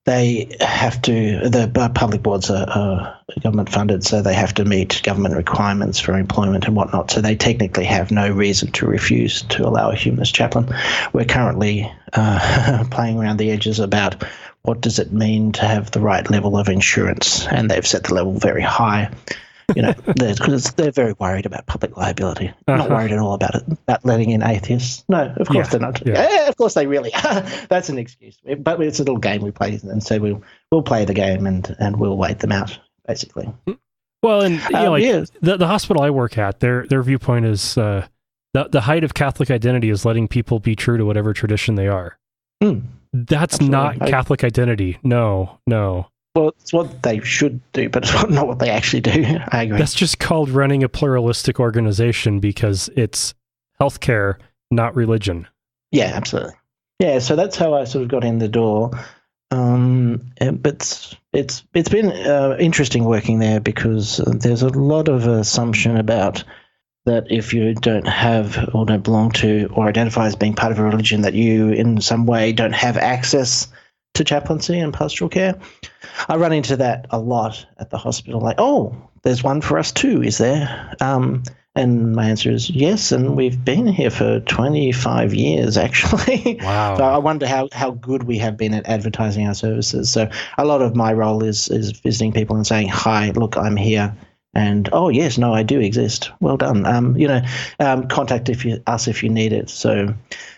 they have to, the public wards are government funded, so they have to meet government requirements for employment and whatnot. So they technically have no reason to refuse to allow a humanist chaplain. We're currently playing around the edges about what does it mean to have the right level of insurance, and they've set the level very high. Because they're very worried about public liability. Not worried at all about it, about letting in atheists. No, of course they're not. Yeah, of course they really are. That's an excuse. But it's a little game we play, and so we'll play the game and we'll wait them out, basically. Well, and the hospital I work at, their viewpoint is the height of Catholic identity is letting people be true to whatever tradition they are. That's absolutely not Catholic identity. No. Well, it's what they should do, but it's not what they actually do. I agree. That's just called running a pluralistic organization because it's healthcare, not religion. Yeah, absolutely. Yeah, so that's how I sort of got in the door. But it's been interesting working there because there's a lot of assumption about that if you don't have or don't belong to or identify as being part of a religion, that you in some way don't have access to chaplaincy and pastoral care. I run into that a lot at the hospital, like, oh, there's one for us too, is there? And my answer is yes, and we've been here for 25 years, actually. Wow. So I wonder how good we have been at advertising our services. So a lot of my role is visiting people and saying, hi, look, I'm here. And, oh, yes, no, I do exist. Well done. Contact us if you need it. So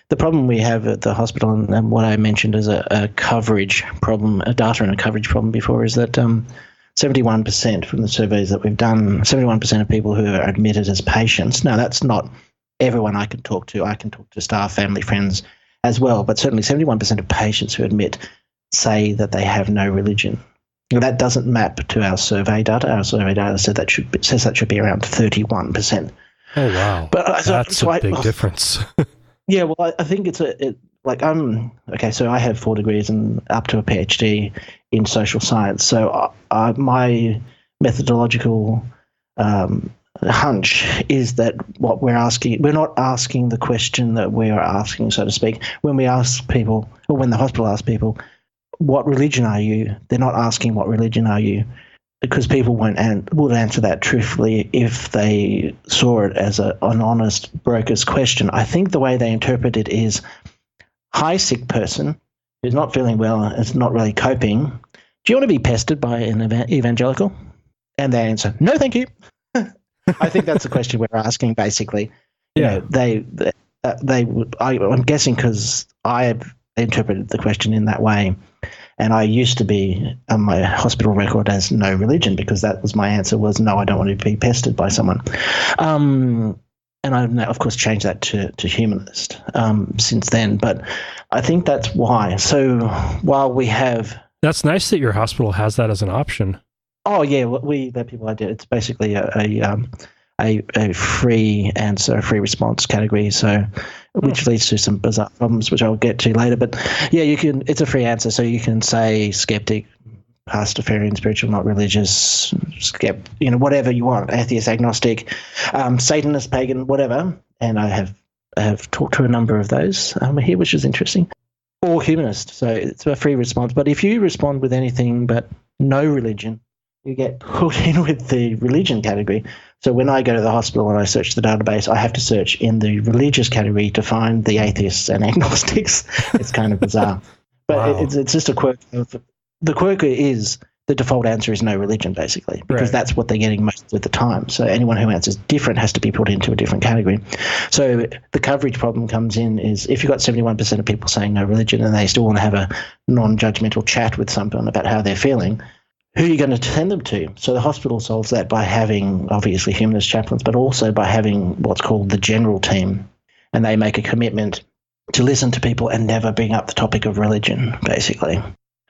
the problem we have at the hospital, and what I mentioned as a coverage problem, a data and a coverage problem before, is that 71% from the surveys that we've done, 71% of people who are admitted as patients. Now, that's not everyone I can talk to. I can talk to staff, family, friends as well. But certainly 71% of patients who admit say that they have no religion. That doesn't map to our survey data. Our survey data says that should be around 31%. Oh, wow. But that's a big difference. Yeah, well, I think so I have 4 degrees and up to a PhD in social science. So my methodological hunch is that what we're not asking the question that we are asking, so to speak. When we ask people, or when the hospital asks people, what religion are you? They're not asking what religion are you, because people would answer that truthfully if they saw it as an honest broker's question. I think the way they interpret it is, hi, sick person who's not feeling well and is not really coping. Do you want to be pestered by an evangelical? And they answer, no, thank you. I think that's the question we're asking, basically. Yeah. They would. I'm guessing because I have interpreted the question in that way. And I used to be on my hospital record as no religion, because that was my answer was, no, I don't want to be pestered by someone. And I've now, of course, changed that to humanist since then. But I think that's why. So while we have... That's nice that your hospital has that as an option. Oh, yeah. We let people idea. It's basically a free answer, a free response category. So, which leads to some bizarre problems, which I'll get to later. But yeah, you can. It's a free answer, so you can say skeptic, Pastafarian, spiritual, not religious, whatever you want, atheist, agnostic, Satanist, pagan, whatever. And I have talked to a number of those here, which is interesting. Or humanist, so it's a free response. But if you respond with anything but no religion, you get put in with the religion category. So when I go to the hospital and I search the database, I have to search in the religious category to find the atheists and agnostics. It's kind of bizarre. But wow. it's just a quirk. The quirk is the default answer is no religion, basically, because that's what they're getting most of the time. So anyone who answers different has to be put into a different category. So the coverage problem comes in is if you've got 71% of people saying no religion and they still want to have a non-judgmental chat with someone about how they're feeling, who are you going to send them to? So the hospital solves that by having, obviously, humanist chaplains, but also by having what's called the general team. And they make a commitment to listen to people and never bring up the topic of religion, basically.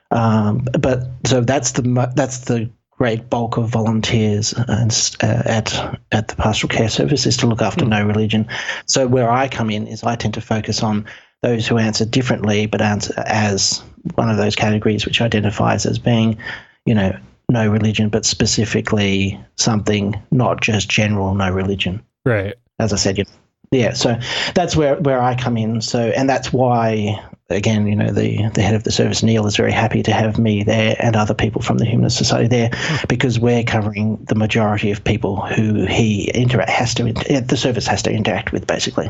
But so that's the great bulk of volunteers at the pastoral care service, is to look after no religion. So where I come in is I tend to focus on those who answer differently, but answer as one of those categories which identifies as being, no religion, but specifically something not just general no religion. Right. As I said, yeah. So that's where I come in. So, and that's why, again, the head of the service, Neil, is very happy to have me there and other people from the Humanist Society there, because we're covering the majority of people who the service has to interact with, basically.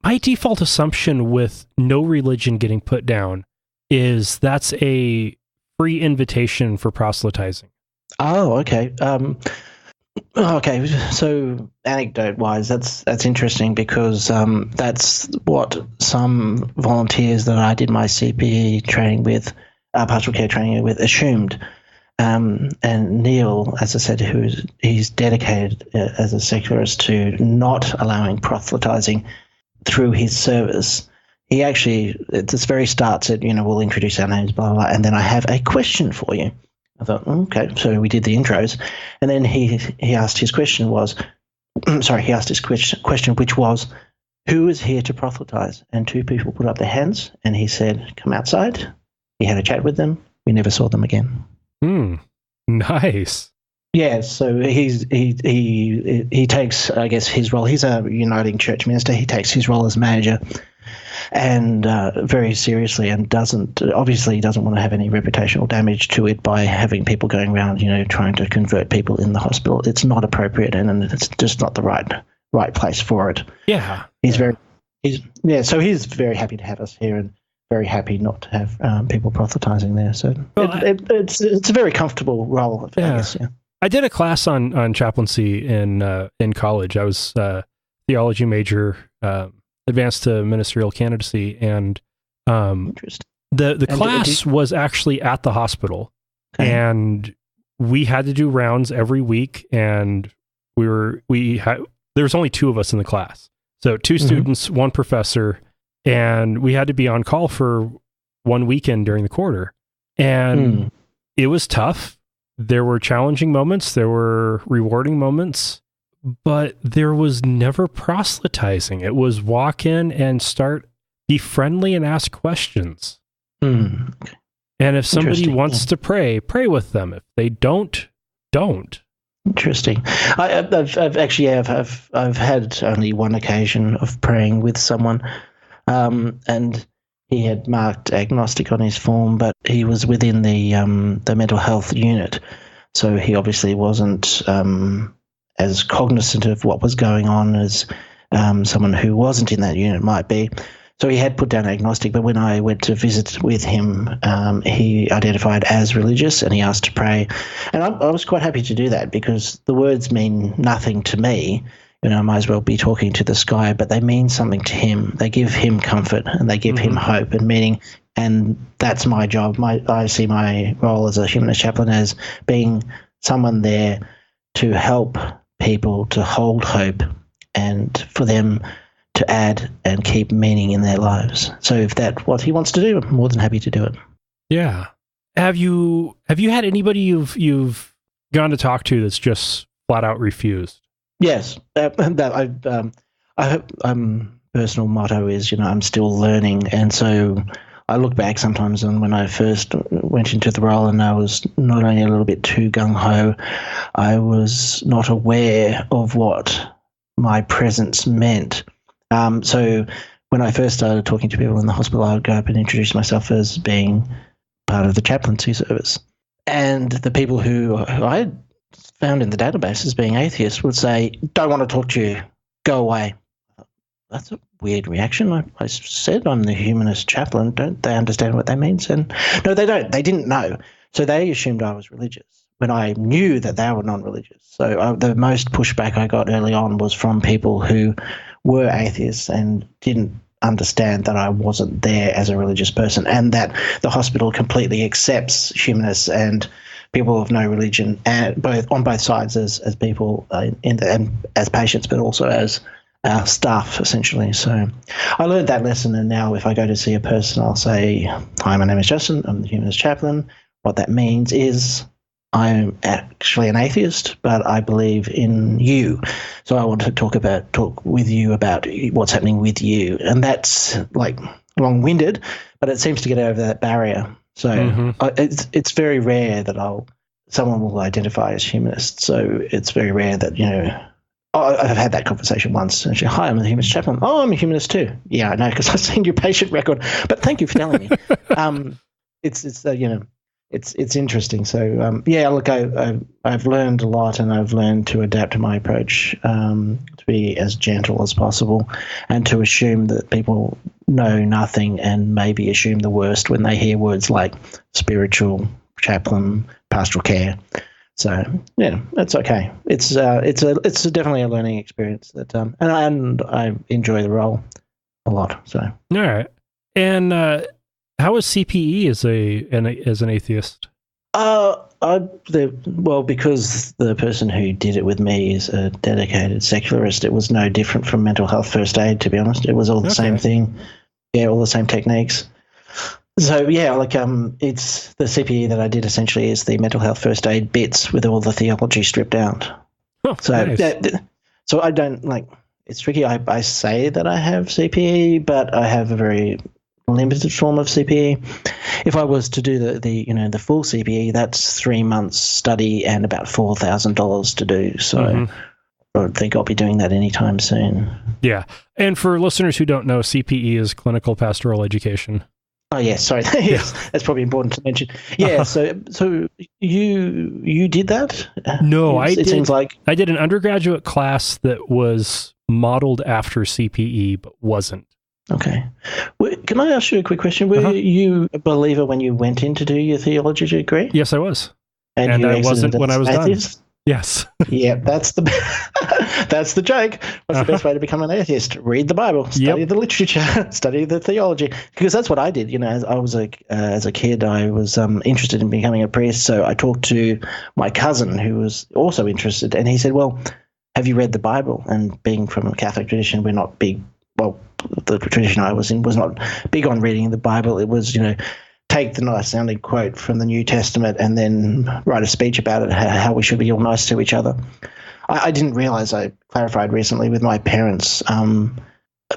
My default assumption with no religion getting put down is that's a free invitation for proselytizing. Oh, okay. Okay, so anecdote-wise, that's interesting, because that's what some volunteers that I did my CPE training with, pastoral care training with, assumed. And Neil, as I said, he's dedicated as a secularist to not allowing proselytizing through his service. He actually, at this very start, said, we'll introduce our names, blah, blah, blah, and then I have a question for you. I thought, okay, so we did the intros, and then he asked his question which was, who is here to proselytize? And two people put up their hands, and he said, come outside. He had a chat with them. We never saw them again. Nice. Yeah, so he takes, I guess, his role. He's a Uniting Church minister. He takes his role as manager and very seriously, and doesn't want to have any reputational damage to it by having people going around, trying to convert people in the hospital. It's not appropriate, and it's just not the right place for it. Yeah. So he's very happy to have us here, and very happy not to have people proselytizing there. So it's a very comfortable role, I guess. Yeah. I did a class on chaplaincy in college. I was theology major, advanced to ministerial candidacy, and the class was actually at the hospital, and we had to do rounds every week, and there was only two of us in the class, so two students, one professor, and we had to be on call for one weekend during the quarter, and it was tough. There were challenging moments, there were rewarding moments, but there was never proselytizing. It was walk in and be friendly and ask questions. And if somebody wants to pray with them. If they don't. Interesting. I've had only one occasion of praying with someone, and he had marked agnostic on his form, but he was within the mental health unit, so he obviously wasn't as cognizant of what was going on as someone who wasn't in that unit might be. So he had put down agnostic, but when I went to visit with him, he identified as religious, and he asked to pray. And I was quite happy to do that, because the words mean nothing to me. I might as well be talking to the sky, but they mean something to him. They give him comfort, and they give him hope and meaning. And that's my job. I see my role as a humanist chaplain as being someone there to help people to hold hope and for them to add and keep meaning in their lives. So if that's what he wants to do, I'm more than happy to do it. Yeah. Have you had anybody you've gone to talk to that's just flat out refused? Yes. Personal motto is, I'm still learning. And so I look back sometimes on when I first went into the role, and I was not only a little bit too gung-ho, I was not aware of what my presence meant. So when I first started talking to people in the hospital, I would go up and introduce myself as being part of the chaplaincy service. And the people who I had found in the database as being atheists would say, don't want to talk to you, go away. That's a weird reaction. I said I'm the humanist chaplain. Don't they understand what that means? And no, they don't. They didn't know. So they assumed I was religious when I knew that they were non-religious. So the most pushback I got early on was from people who were atheists and didn't understand that I wasn't there as a religious person, and that the hospital completely accepts humanists and people of no religion, and on both sides as people and as patients, but also as staff, essentially. So I learned that lesson, and now if I go to see a person, I'll say, "Hi, my name is Justin. I'm the Humanist chaplain." What that means is I'm actually an atheist, but I believe in you. So I want to talk with you about what's happening with you. And that's like long-winded, but it seems to get over that barrier. So it's very rare that someone will identify as humanist. So it's very rare that, I've had that conversation once. And "Hi, I'm the Humanist chaplain." "Oh, I'm a humanist too." "Yeah, I know, because I've seen your patient record, but thank you for telling me." It's interesting. So look, I've learned a lot, and I've learned to adapt my approach to be as gentle as possible, and to assume that people know nothing and maybe assume the worst when they hear words like spiritual, chaplain, pastoral care. So yeah, it's okay. It's definitely a learning experience that and I enjoy the role a lot. So all right, and how is CPE as an atheist? Because the person who did it with me is a dedicated secularist, it was no different from mental health first aid, to be honest. It was all the same thing. Yeah, all the same techniques. So yeah, it's the CPE that I did essentially is the mental health first aid bits with all the theology stripped out. Oh, so nice. So I don't it's tricky. I say that I have CPE, but I have a very limited form of CPE. If I was to do the full CPE, that's 3 months study and about $4,000 to do. So I don't think I'll be doing that anytime soon. Yeah. And for listeners who don't know, CPE is clinical pastoral education. Oh yes, sorry. Yes, that's probably important to mention. Yeah, so you did that? No, it seems like I did an undergraduate class that was modeled after CPE but wasn't. Okay. Can I ask you a quick question? Were you a believer when you went in to do your theology degree? Yes, I was. And I wasn't when I was atheist? done. Yes. Yeah, that's the joke. What's the best way to become an atheist? Read the Bible, study the literature, study the theology. Because that's what I did. As a kid, I was interested in becoming a priest. So I talked to my cousin who was also interested, and he said, "Well, have you read the Bible?" And being from a Catholic tradition, we're not big. Well, the tradition I was in was not big on reading the Bible. It was, take the nice sounding quote from the New Testament and then write a speech about it, how we should be all nice to each other. I didn't realize, I clarified recently with my parents,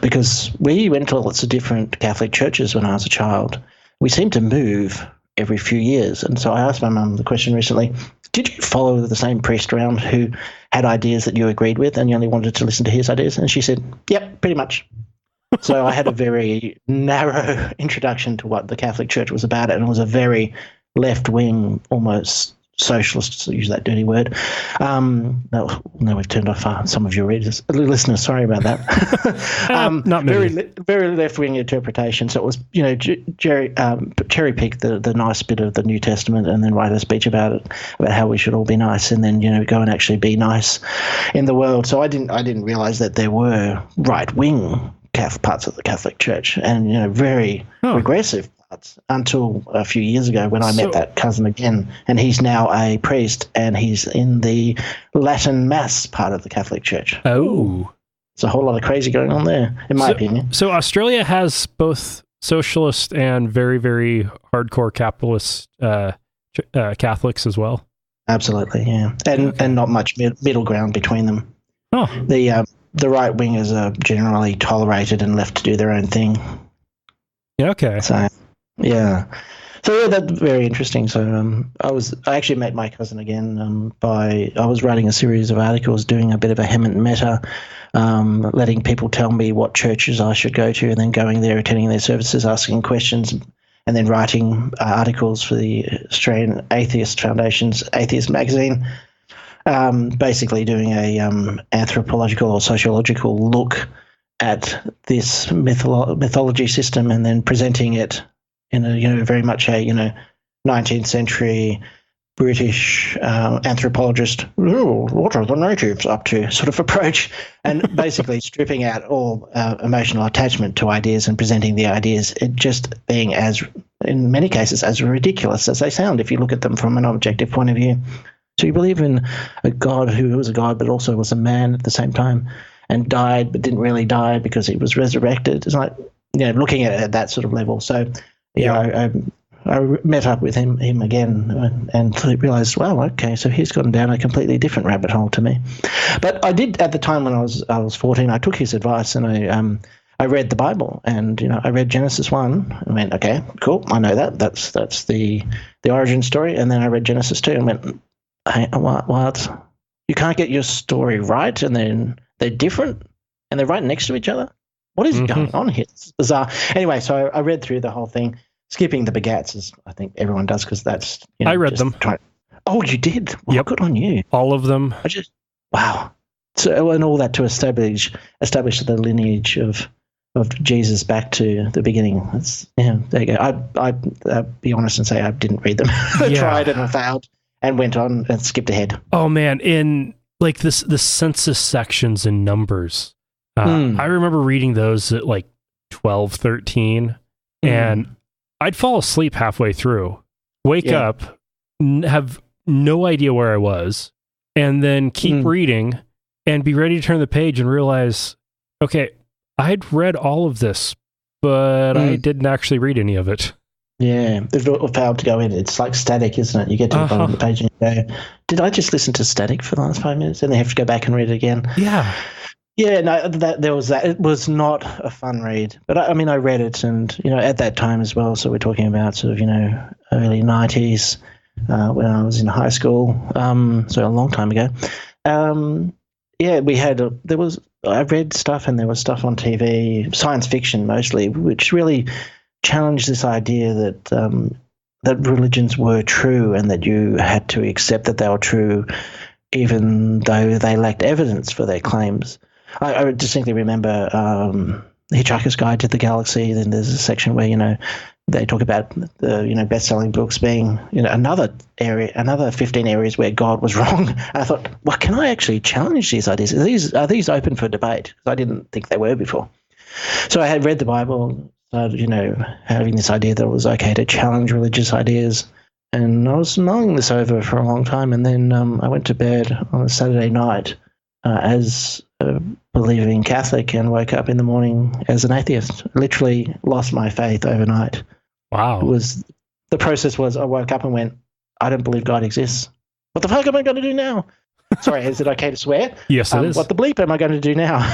because we went to lots of different Catholic churches when I was a child. We seemed to move every few years. And so I asked my mum the question recently, did you follow the same priest around who had ideas that you agreed with and you only wanted to listen to his ideas? And she said, yep, pretty much. So I had a very narrow introduction to what the Catholic Church was about, and it was a very left-wing, almost socialist, to use that dirty word. No, we've turned off some of your listeners. Sorry about that. Not many. Very left-wing interpretation. So it was, cherry-pick the nice bit of the New Testament and then write a speech about it, about how we should all be nice, and then go and actually be nice in the world. So I didn't realize that there were right-wing parts of the Catholic Church and very regressive parts until a few years ago when I met that cousin again, and he's now a priest and he's in the Latin Mass part of the Catholic Church. Oh, it's a whole lot of crazy going on there, in my opinion. So Australia has both socialist and very, very hardcore capitalist Catholics as well. Absolutely, yeah, and not much middle ground between them. Oh, the right wingers are generally tolerated and left to do their own thing. Yeah, okay. So, yeah. So yeah, that's very interesting. So I actually met my cousin again I was writing a series of articles, doing a bit of a hem and meta, letting people tell me what churches I should go to, and then going there, attending their services, asking questions, and then writing articles for the Australian Atheist Foundation's Atheist magazine. Basically doing a anthropological or sociological look at this mythology system, and then presenting it in a very much a 19th century British anthropologist, what are the natives up to sort of approach, and basically stripping out all emotional attachment to ideas and presenting the ideas, it just being as, in many cases, as ridiculous as they sound if you look at them from an objective point of view. So you believe in a God who was a God but also was a man at the same time and died but didn't really die because he was resurrected. It's like, looking at it at that sort of level. So, I met up with him again and realized, wow, okay, so he's gone down a completely different rabbit hole to me. But I did, at the time when I was 14, I took his advice and I read the Bible, and I read Genesis 1. I went, okay, cool, I know that. That's the origin story. And then I read Genesis 2 and went, hey, what? You can't get your story right, and then they're different, and they're right next to each other? What is going on here? It's bizarre. Anyway, so I read through the whole thing. Skipping the begats, as I think everyone does, because that's... I read them. Oh, you did? Well, yep. Good on you. All of them. Wow. So, and all that to establish the lineage of Jesus back to the beginning. There you go. I'd be honest and say I didn't read them. I tried and I failed and went on and skipped ahead. Oh, man. In like the census sections in Numbers, I remember reading those at like 12, 13, and I'd fall asleep halfway through, wake up, have no idea where I was, and then keep reading and be ready to turn the page and realize, okay, I'd read all of this, but I didn't actually read any of it. Yeah, they've failed to go in. It's like static, isn't it? You get to the bottom of the page and you go, did I just listen to static for the last 5 minutes? And they have to go back and read it again. Yeah. Yeah, no, there was that. It was not a fun read, but I mean, I read it, and at that time as well. So we're talking about sort of early 90s when I was in high school. So a long time ago. We had I read stuff, and there was stuff on TV, science fiction mostly, which really challenged this idea that religions were true and that you had to accept that they were true, even though they lacked evidence for their claims. I distinctly remember Hitchhiker's Guide to the Galaxy. Then there's a section where they talk about the best-selling books being another 15 areas where God was wrong. And I thought, well, can I actually challenge these ideas? Are these open for debate? Because I didn't think they were before. So I had read the Bible, started having this idea that it was okay to challenge religious ideas, and I was mulling this over for a long time. And then I went to bed on a Saturday night as a believing Catholic and woke up in the morning as an atheist. Literally lost my faith overnight. Wow. The process was I woke up and went, I don't believe God exists. What the fuck am I going to do now? Sorry, is it okay to swear? Yes, it is. What the bleep am I going to do now?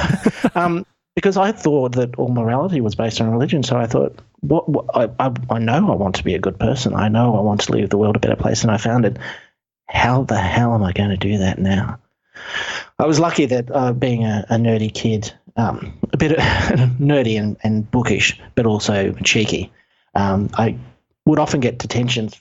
Because I thought that all morality was based on religion. So I thought, I know I want to be a good person. I know I want to leave the world a better place. And I found it. How the hell am I going to do that now? I was lucky that being a nerdy kid, a bit nerdy and bookish, but also cheeky, I would often get detentions,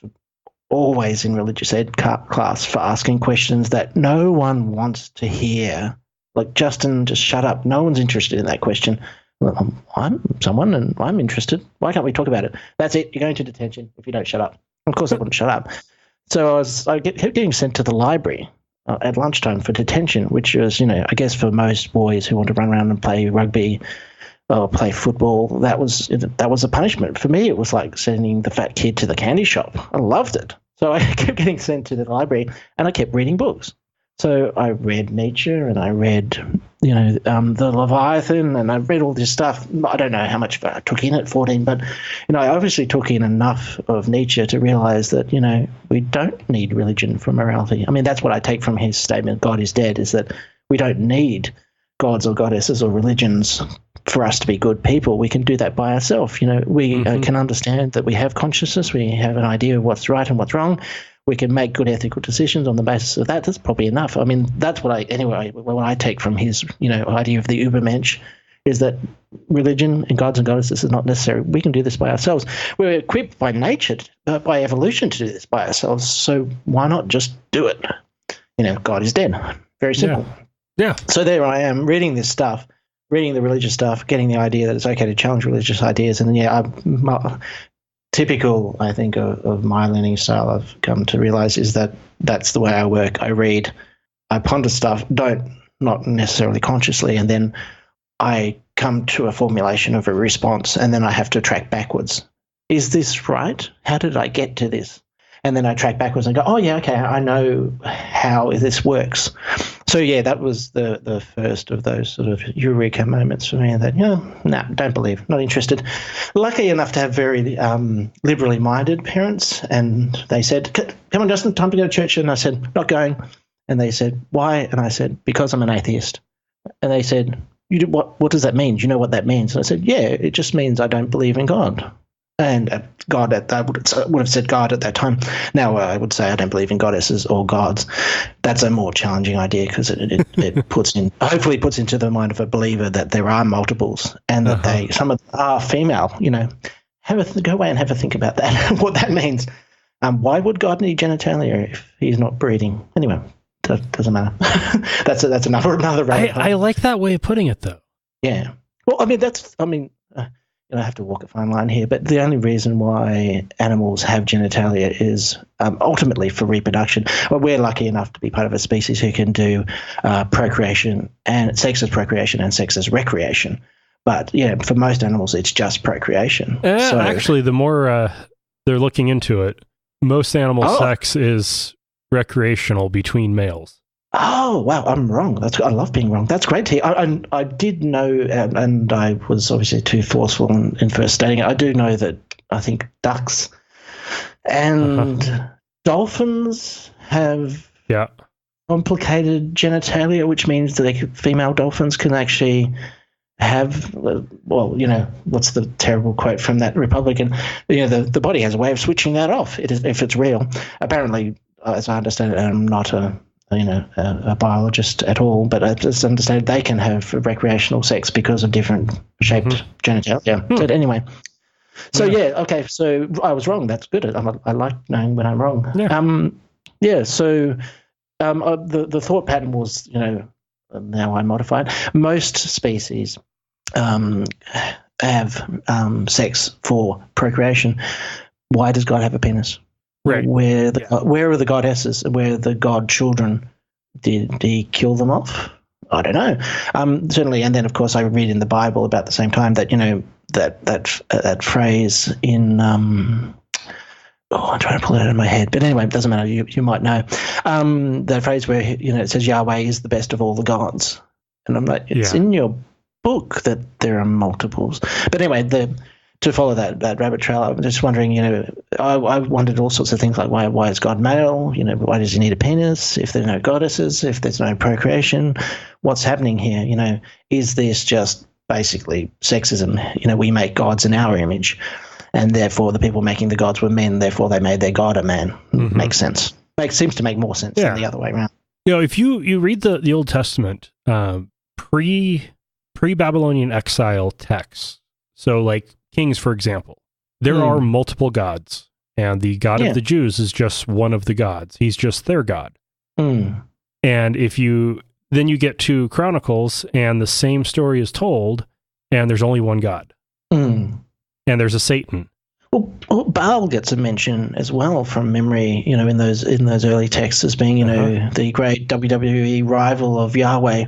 always in religious ed class, for asking questions that no one wants to hear. Like, Justin, just shut up. No one's interested in that question. Well, I'm someone and I'm interested. Why can't we talk about it? That's it. You're going to detention if you don't shut up. Of course I wouldn't shut up. So I kept getting sent to the library at lunchtime for detention, which was, I guess for most boys who want to run around and play rugby or play football, that was a punishment. For me, it was like sending the fat kid to the candy shop. I loved it. So I kept getting sent to the library, and I kept reading books. So I read Nietzsche, and I read, the Leviathan, and I read all this stuff. I don't know how much I took in at 14, but, I obviously took in enough of Nietzsche to realize that, we don't need religion for morality. I mean, that's what I take from his statement, God is dead, is that we don't need gods or goddesses or religions for us to be good people. We can do that by ourselves. We can understand that we have consciousness. We have an idea of what's right and what's wrong. We can make good ethical decisions on the basis of that. That's probably enough. I mean, that's what I take from his, idea of the Übermensch, is that religion and gods and goddesses is not necessary. We can do this by ourselves. We're equipped by nature, by evolution, to do this by ourselves. So why not just do it? God is dead. Very simple. Yeah. So there I am reading this stuff, reading the religious stuff, getting the idea that it's okay to challenge religious ideas. And then, typical, I think, of my learning style, I've come to realize, is that that's the way I work. I read, I ponder stuff, not necessarily consciously, and then I come to a formulation of a response, and then I have to track backwards. Is this right? How did I get to this? And then I track backwards and go, oh, yeah, okay, I know how this works. So, yeah, that was the first of those sort of eureka moments for me, that, don't believe, not interested. Lucky enough to have very liberally minded parents, and they said, come on, Justin, time to go to church. And I said, not going. And they said, why? And I said, because I'm an atheist. And they said, what does that mean? Do you know what that means? And I said, yeah, it just means I don't believe in God. And God, I would have said God at that time. Now I would say I don't believe in goddesses or gods. That's a more challenging idea, because it hopefully puts into the mind of a believer that there are multiples, and that some of them are female. Go away and have a think about that, what that means. Why would God need genitalia if he's not breeding? Anyway, that doesn't matter. that's another rabbit hole. I like that way of putting it, though. Yeah. Well, I have to walk a fine line here, but the only reason why animals have genitalia is ultimately for reproduction. Well, we're lucky enough to be part of a species who can do procreation, and sex as procreation and sex as recreation. But, for most animals, it's just procreation. Actually, the more they're looking into it, most animal sex is recreational between males. Oh, wow, I'm wrong. I love being wrong. That's great to hear. I did know, and I was obviously too forceful in first stating it, I do know that I think ducks and dolphins have complicated genitalia, which means that female dolphins can actually have, what's the terrible quote from that Republican? The body has a way of switching that off if it's real. Apparently, as I understand it, I'm not a biologist at all, but I just understand they can have recreational sex because of different shaped genitalia. But anyway, so okay, so I was wrong. That's good. I like knowing when I'm wrong. So the thought pattern was, now I modified. Most species have sex for procreation. Why does God have a penis? Right. Where are the goddesses? Where are the god children? Did he kill them off? I don't know. Certainly, and then of course I read in the Bible about the same time that that phrase in I'm trying to pull it out of my head, but anyway, it doesn't matter. You might know that phrase where it says Yahweh is the best of all the gods, and I'm like, it's in your book that there are multiples. But anyway, to follow that rabbit trail, I'm just wondering, I wondered all sorts of things like why is God male? Why does he need a penis if there are no goddesses, if there's no procreation? What's happening here? Is this just basically sexism? We make gods in our image, and therefore the people making the gods were men, therefore they made their god a man. Makes sense. Seems to make more sense than the other way around. If you read the Old Testament, pre-Babylonian exile texts, so like Kings, for example, there are multiple gods, and the God of the Jews is just one of the gods. He's just their God. And if you get to Chronicles, and the same story is told, and there's only one God, and there's a Satan. Well, Baal gets a mention as well from memory, in those early texts as being, the great WWE rival of Yahweh.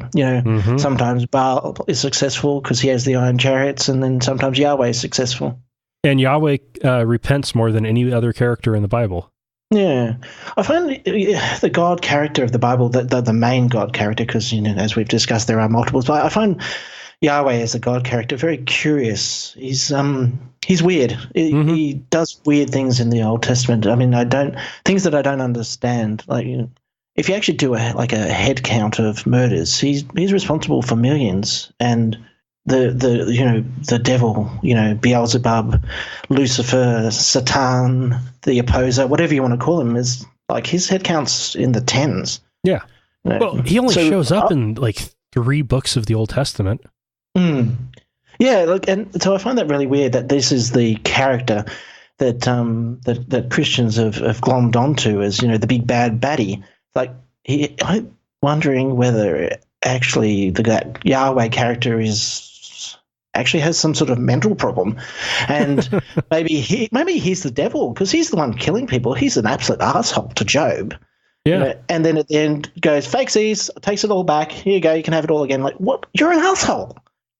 Sometimes Baal is successful because he has the iron chariots, and then sometimes Yahweh is successful. And Yahweh repents more than any other character in the Bible. Yeah, I find the God character of the Bible, the main God character, because as we've discussed, there are multiples. But I find Yahweh as a God character very curious. He's weird. He does weird things in the Old Testament. I mean, things that I don't understand. Like, if you actually do a head count of murders, he's responsible for millions. And the devil, Beelzebub, Lucifer, Satan, the opposer, whatever you want to call him, is like his head count's in the tens. Yeah. Well, he only shows up in like 3 books of the Old Testament. Yeah, and so I find that really weird that this is the character that Christians have glommed onto as the big bad baddie. Like, I'm wondering whether actually that Yahweh character is actually has some sort of mental problem, and maybe he's the devil because he's the one killing people. He's an absolute asshole to Job. Yeah. You know, and then at the end goes, fakesies, takes it all back. Here you go, you can have it all again. Like, what? You're an asshole.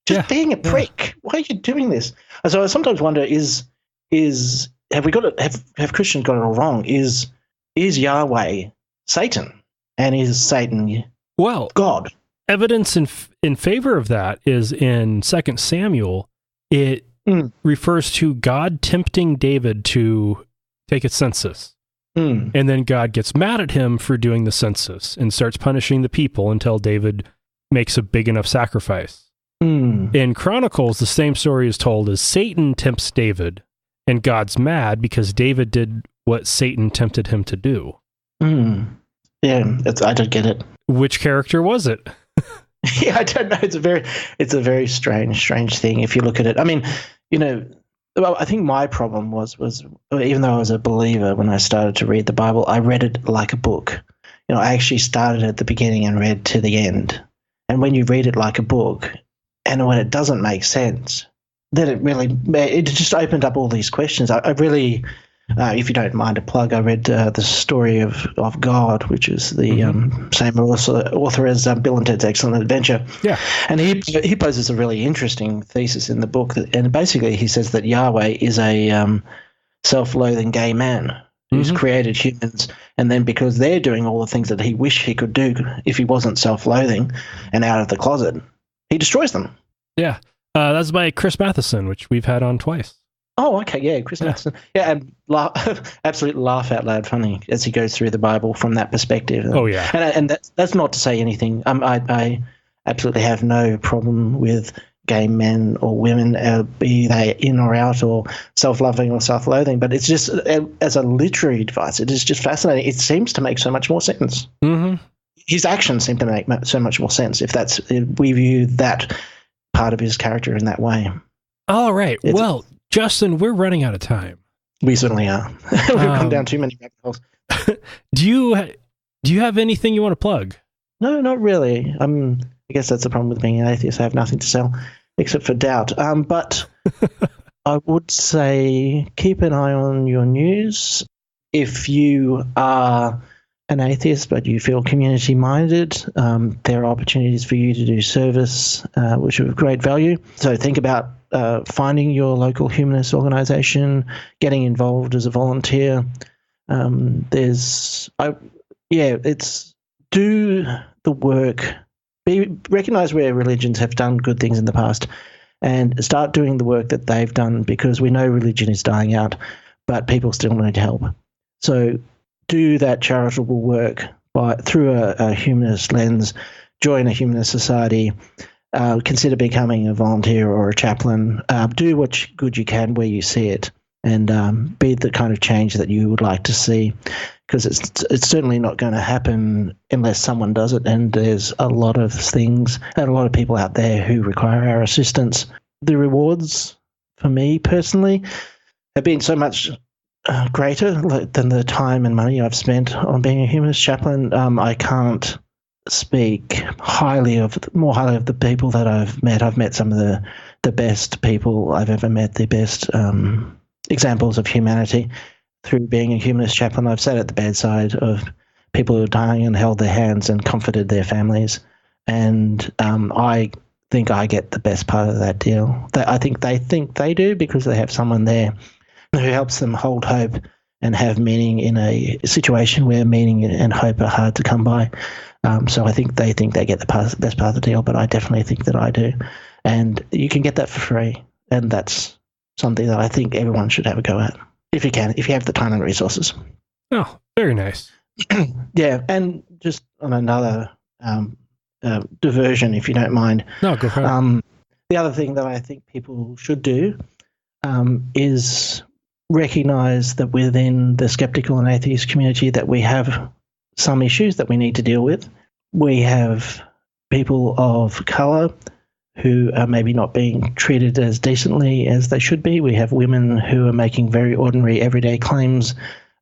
Just being a prick. Why are you doing this? And so I sometimes wonder, have Christians got it all wrong? Is Yahweh Satan? And is Satan God? Evidence in favor of that is in 2 Samuel. It refers to God tempting David to take a census. And then God gets mad at him for doing the census and starts punishing the people until David makes a big enough sacrifice. In Chronicles, the same story is told as Satan tempts David, and God's mad because David did what Satan tempted him to do. Yeah, I don't get it. Which character was it? Yeah, I don't know. It's a very strange thing if you look at it. I mean, well, I think my problem was even though I was a believer when I started to read the Bible, I read it like a book. I actually started at the beginning and read to the end. And when you read it like a book, and when it doesn't make sense, then it just opened up all these questions. I really, if you don't mind a plug, I read the story of God, which is the same author as Bill and Ted's Excellent Adventure. Yeah, and he poses a really interesting thesis in the book, and basically he says that Yahweh is a self-loathing gay man who's created humans, and then because they're doing all the things that he wished he could do if he wasn't self-loathing and out of the closet, he destroys them. Yeah, that's by Chris Matheson, which we've had on twice. Oh, okay, yeah, Chris Matheson. Yeah, and absolute laugh out loud funny as he goes through the Bible from that perspective. Oh, yeah. And that's not to say anything. I absolutely have no problem with gay men or women, be they in or out or self-loving or self-loathing, but it's just, as a literary device, it is just fascinating. It seems to make so much more sense. His actions seem to make so much more sense if we view that part of his character in that way. All right, well, Justin, we're running out of time. We certainly are. We've gone down too many rabbit holes. Do you have anything you want to plug? No, not really. I guess that's the problem with being an atheist. I have nothing to sell except for doubt. But I would say keep an eye on your news. If you are an atheist but you feel community-minded, there are opportunities for you to do service, which are of great value. So think about finding your local humanist organization, getting involved as a volunteer. Do the work. Recognize where religions have done good things in the past and start doing the work that they've done, because we know religion is dying out, but people still need help. So do that charitable work through a humanist lens, join a humanist society, consider becoming a volunteer or a chaplain, do what good you can where you see it, and be the kind of change that you would like to see, because it's certainly not going to happen unless someone does it, and there's a lot of things and a lot of people out there who require our assistance. The rewards, for me personally, have been so much greater than the time and money I've spent on being a humanist chaplain. I can't speak more highly of the people that I've met. I've met some of the best people I've ever met, the best examples of humanity through being a humanist chaplain. I've sat at the bedside of people who are dying and held their hands and comforted their families, and I think I get the best part of that deal. I think they do, because they have someone there who helps them hold hope and have meaning in a situation where meaning and hope are hard to come by. So I think they get the best part of the deal, but I definitely think that I do. And you can get that for free, and that's something that I think everyone should have a go at, if you can, if you have the time and resources. Oh, very nice. Yeah, and just on another diversion, if you don't mind. No, go for it. The other thing that I think people should do is recognize that within the skeptical and atheist community that we have some issues that we need to deal with. We have people of color who are maybe not being treated as decently as they should be. We have women who are making very ordinary, everyday claims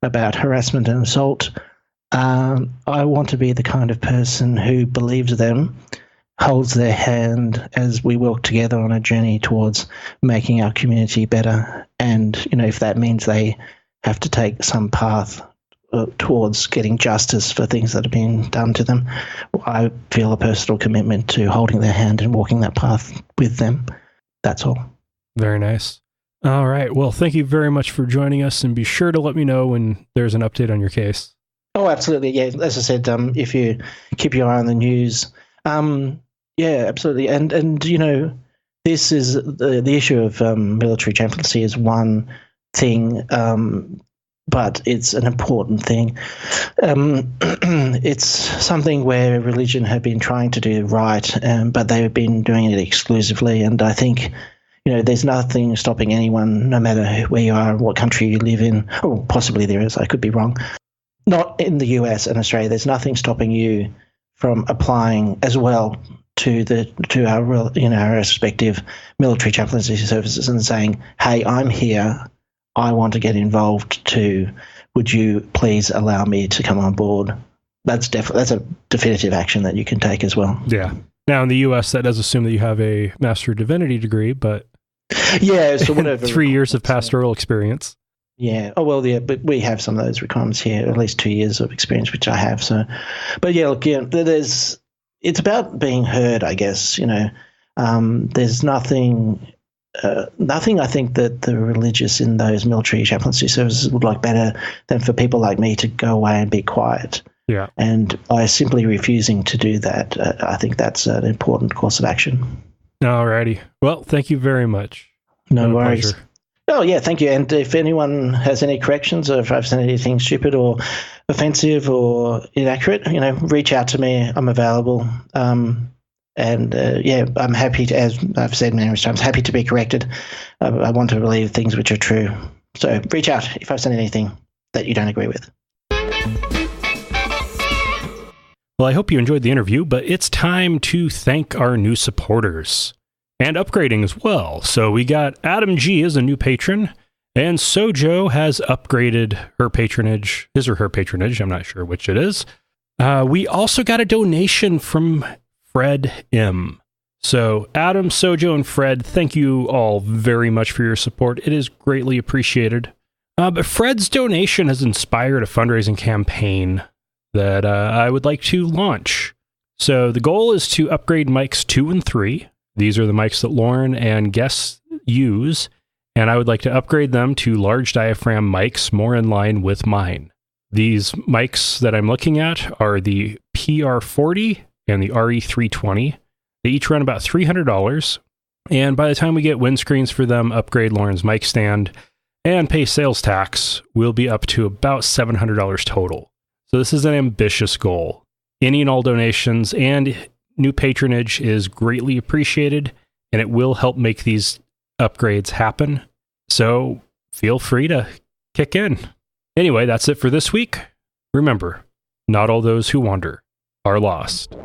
about harassment and assault. I want to be the kind of person who believes them holds their hand as we work together on a journey towards making our community better. And, if that means they have to take some path towards getting justice for things that have been done to them, I feel a personal commitment to holding their hand and walking that path with them. That's all. Very nice. All right. Well, thank you very much for joining us, and be sure to let me know when there's an update on your case. Oh, absolutely. Yeah. As I said, if you keep your eye on the news, yeah, absolutely. And this is the issue of military chaplaincy is one thing, but it's an important thing. It's something where religion have been trying to do right, but they've been doing it exclusively. And I think, there's nothing stopping anyone, no matter where you are, what country you live in, or possibly there is, I could be wrong. Not in the US and Australia. There's nothing stopping you from applying as well to our respective military chaplaincy services and saying, "Hey, I'm here. I want to get involved too. Would you please allow me to come on board?" That's a definitive action that you can take as well. Yeah. Now in the US, that does assume that you have a Master of Divinity degree, but yeah, so whatever 3 years of pastoral experience. Yeah. Oh, well, yeah, but we have some of those requirements here, at least 2 years of experience, which I have. So, but yeah, look, it's about being heard, I guess. There's nothing I think that the religious in those military chaplaincy services would like better than for people like me to go away and be quiet. Yeah. And by simply refusing to do that, I think that's an important course of action. Alrighty. Well, thank you very much. No worries. Pleasure. Oh, yeah, thank you. And if anyone has any corrections or if I've said anything stupid or offensive or inaccurate, reach out to me. I'm available. I'm happy to, as I've said many times, happy to be corrected. I want to believe things which are true. So reach out if I've said anything that you don't agree with. Well, I hope you enjoyed the interview, but it's time to thank our new supporters. And upgrading as well. So we got Adam G as a new patron, and SoJo has upgraded his or her patronage. I'm not sure which it is. We also got a donation from Fred M. So Adam, SoJo, and Fred, thank you all very much for your support. It is greatly appreciated. But Fred's donation has inspired a fundraising campaign that I would like to launch. So the goal is to upgrade mics 2 and 3. These are the mics that Lauren and guests use, and I would like to upgrade them to large diaphragm mics more in line with mine. These mics that I'm looking at are the PR40 and the RE320. They each run about $300, and by the time we get windscreens for them, upgrade Lauren's mic stand, and pay sales tax, we'll be up to about $700 total. So this is an ambitious goal. Any and all donations and new patronage is greatly appreciated, and it will help make these upgrades happen. So feel free to kick in. Anyway, that's it for this week. Remember, not all those who wander are lost.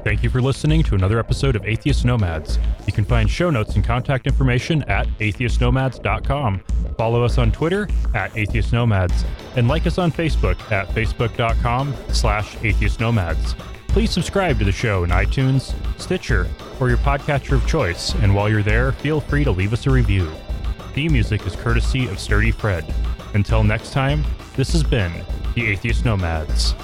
Thank you for listening to another episode of Atheist Nomads. You can find show notes and contact information at atheistnomads.com. Follow us on Twitter at Atheist Nomads, and like us on Facebook at facebook.com/atheistnomads. Please subscribe to the show in iTunes, Stitcher, or your podcatcher of choice, and while you're there, feel free to leave us a review. Theme music is courtesy of Sturdy Fred. Until next time, this has been the Atheist Nomads.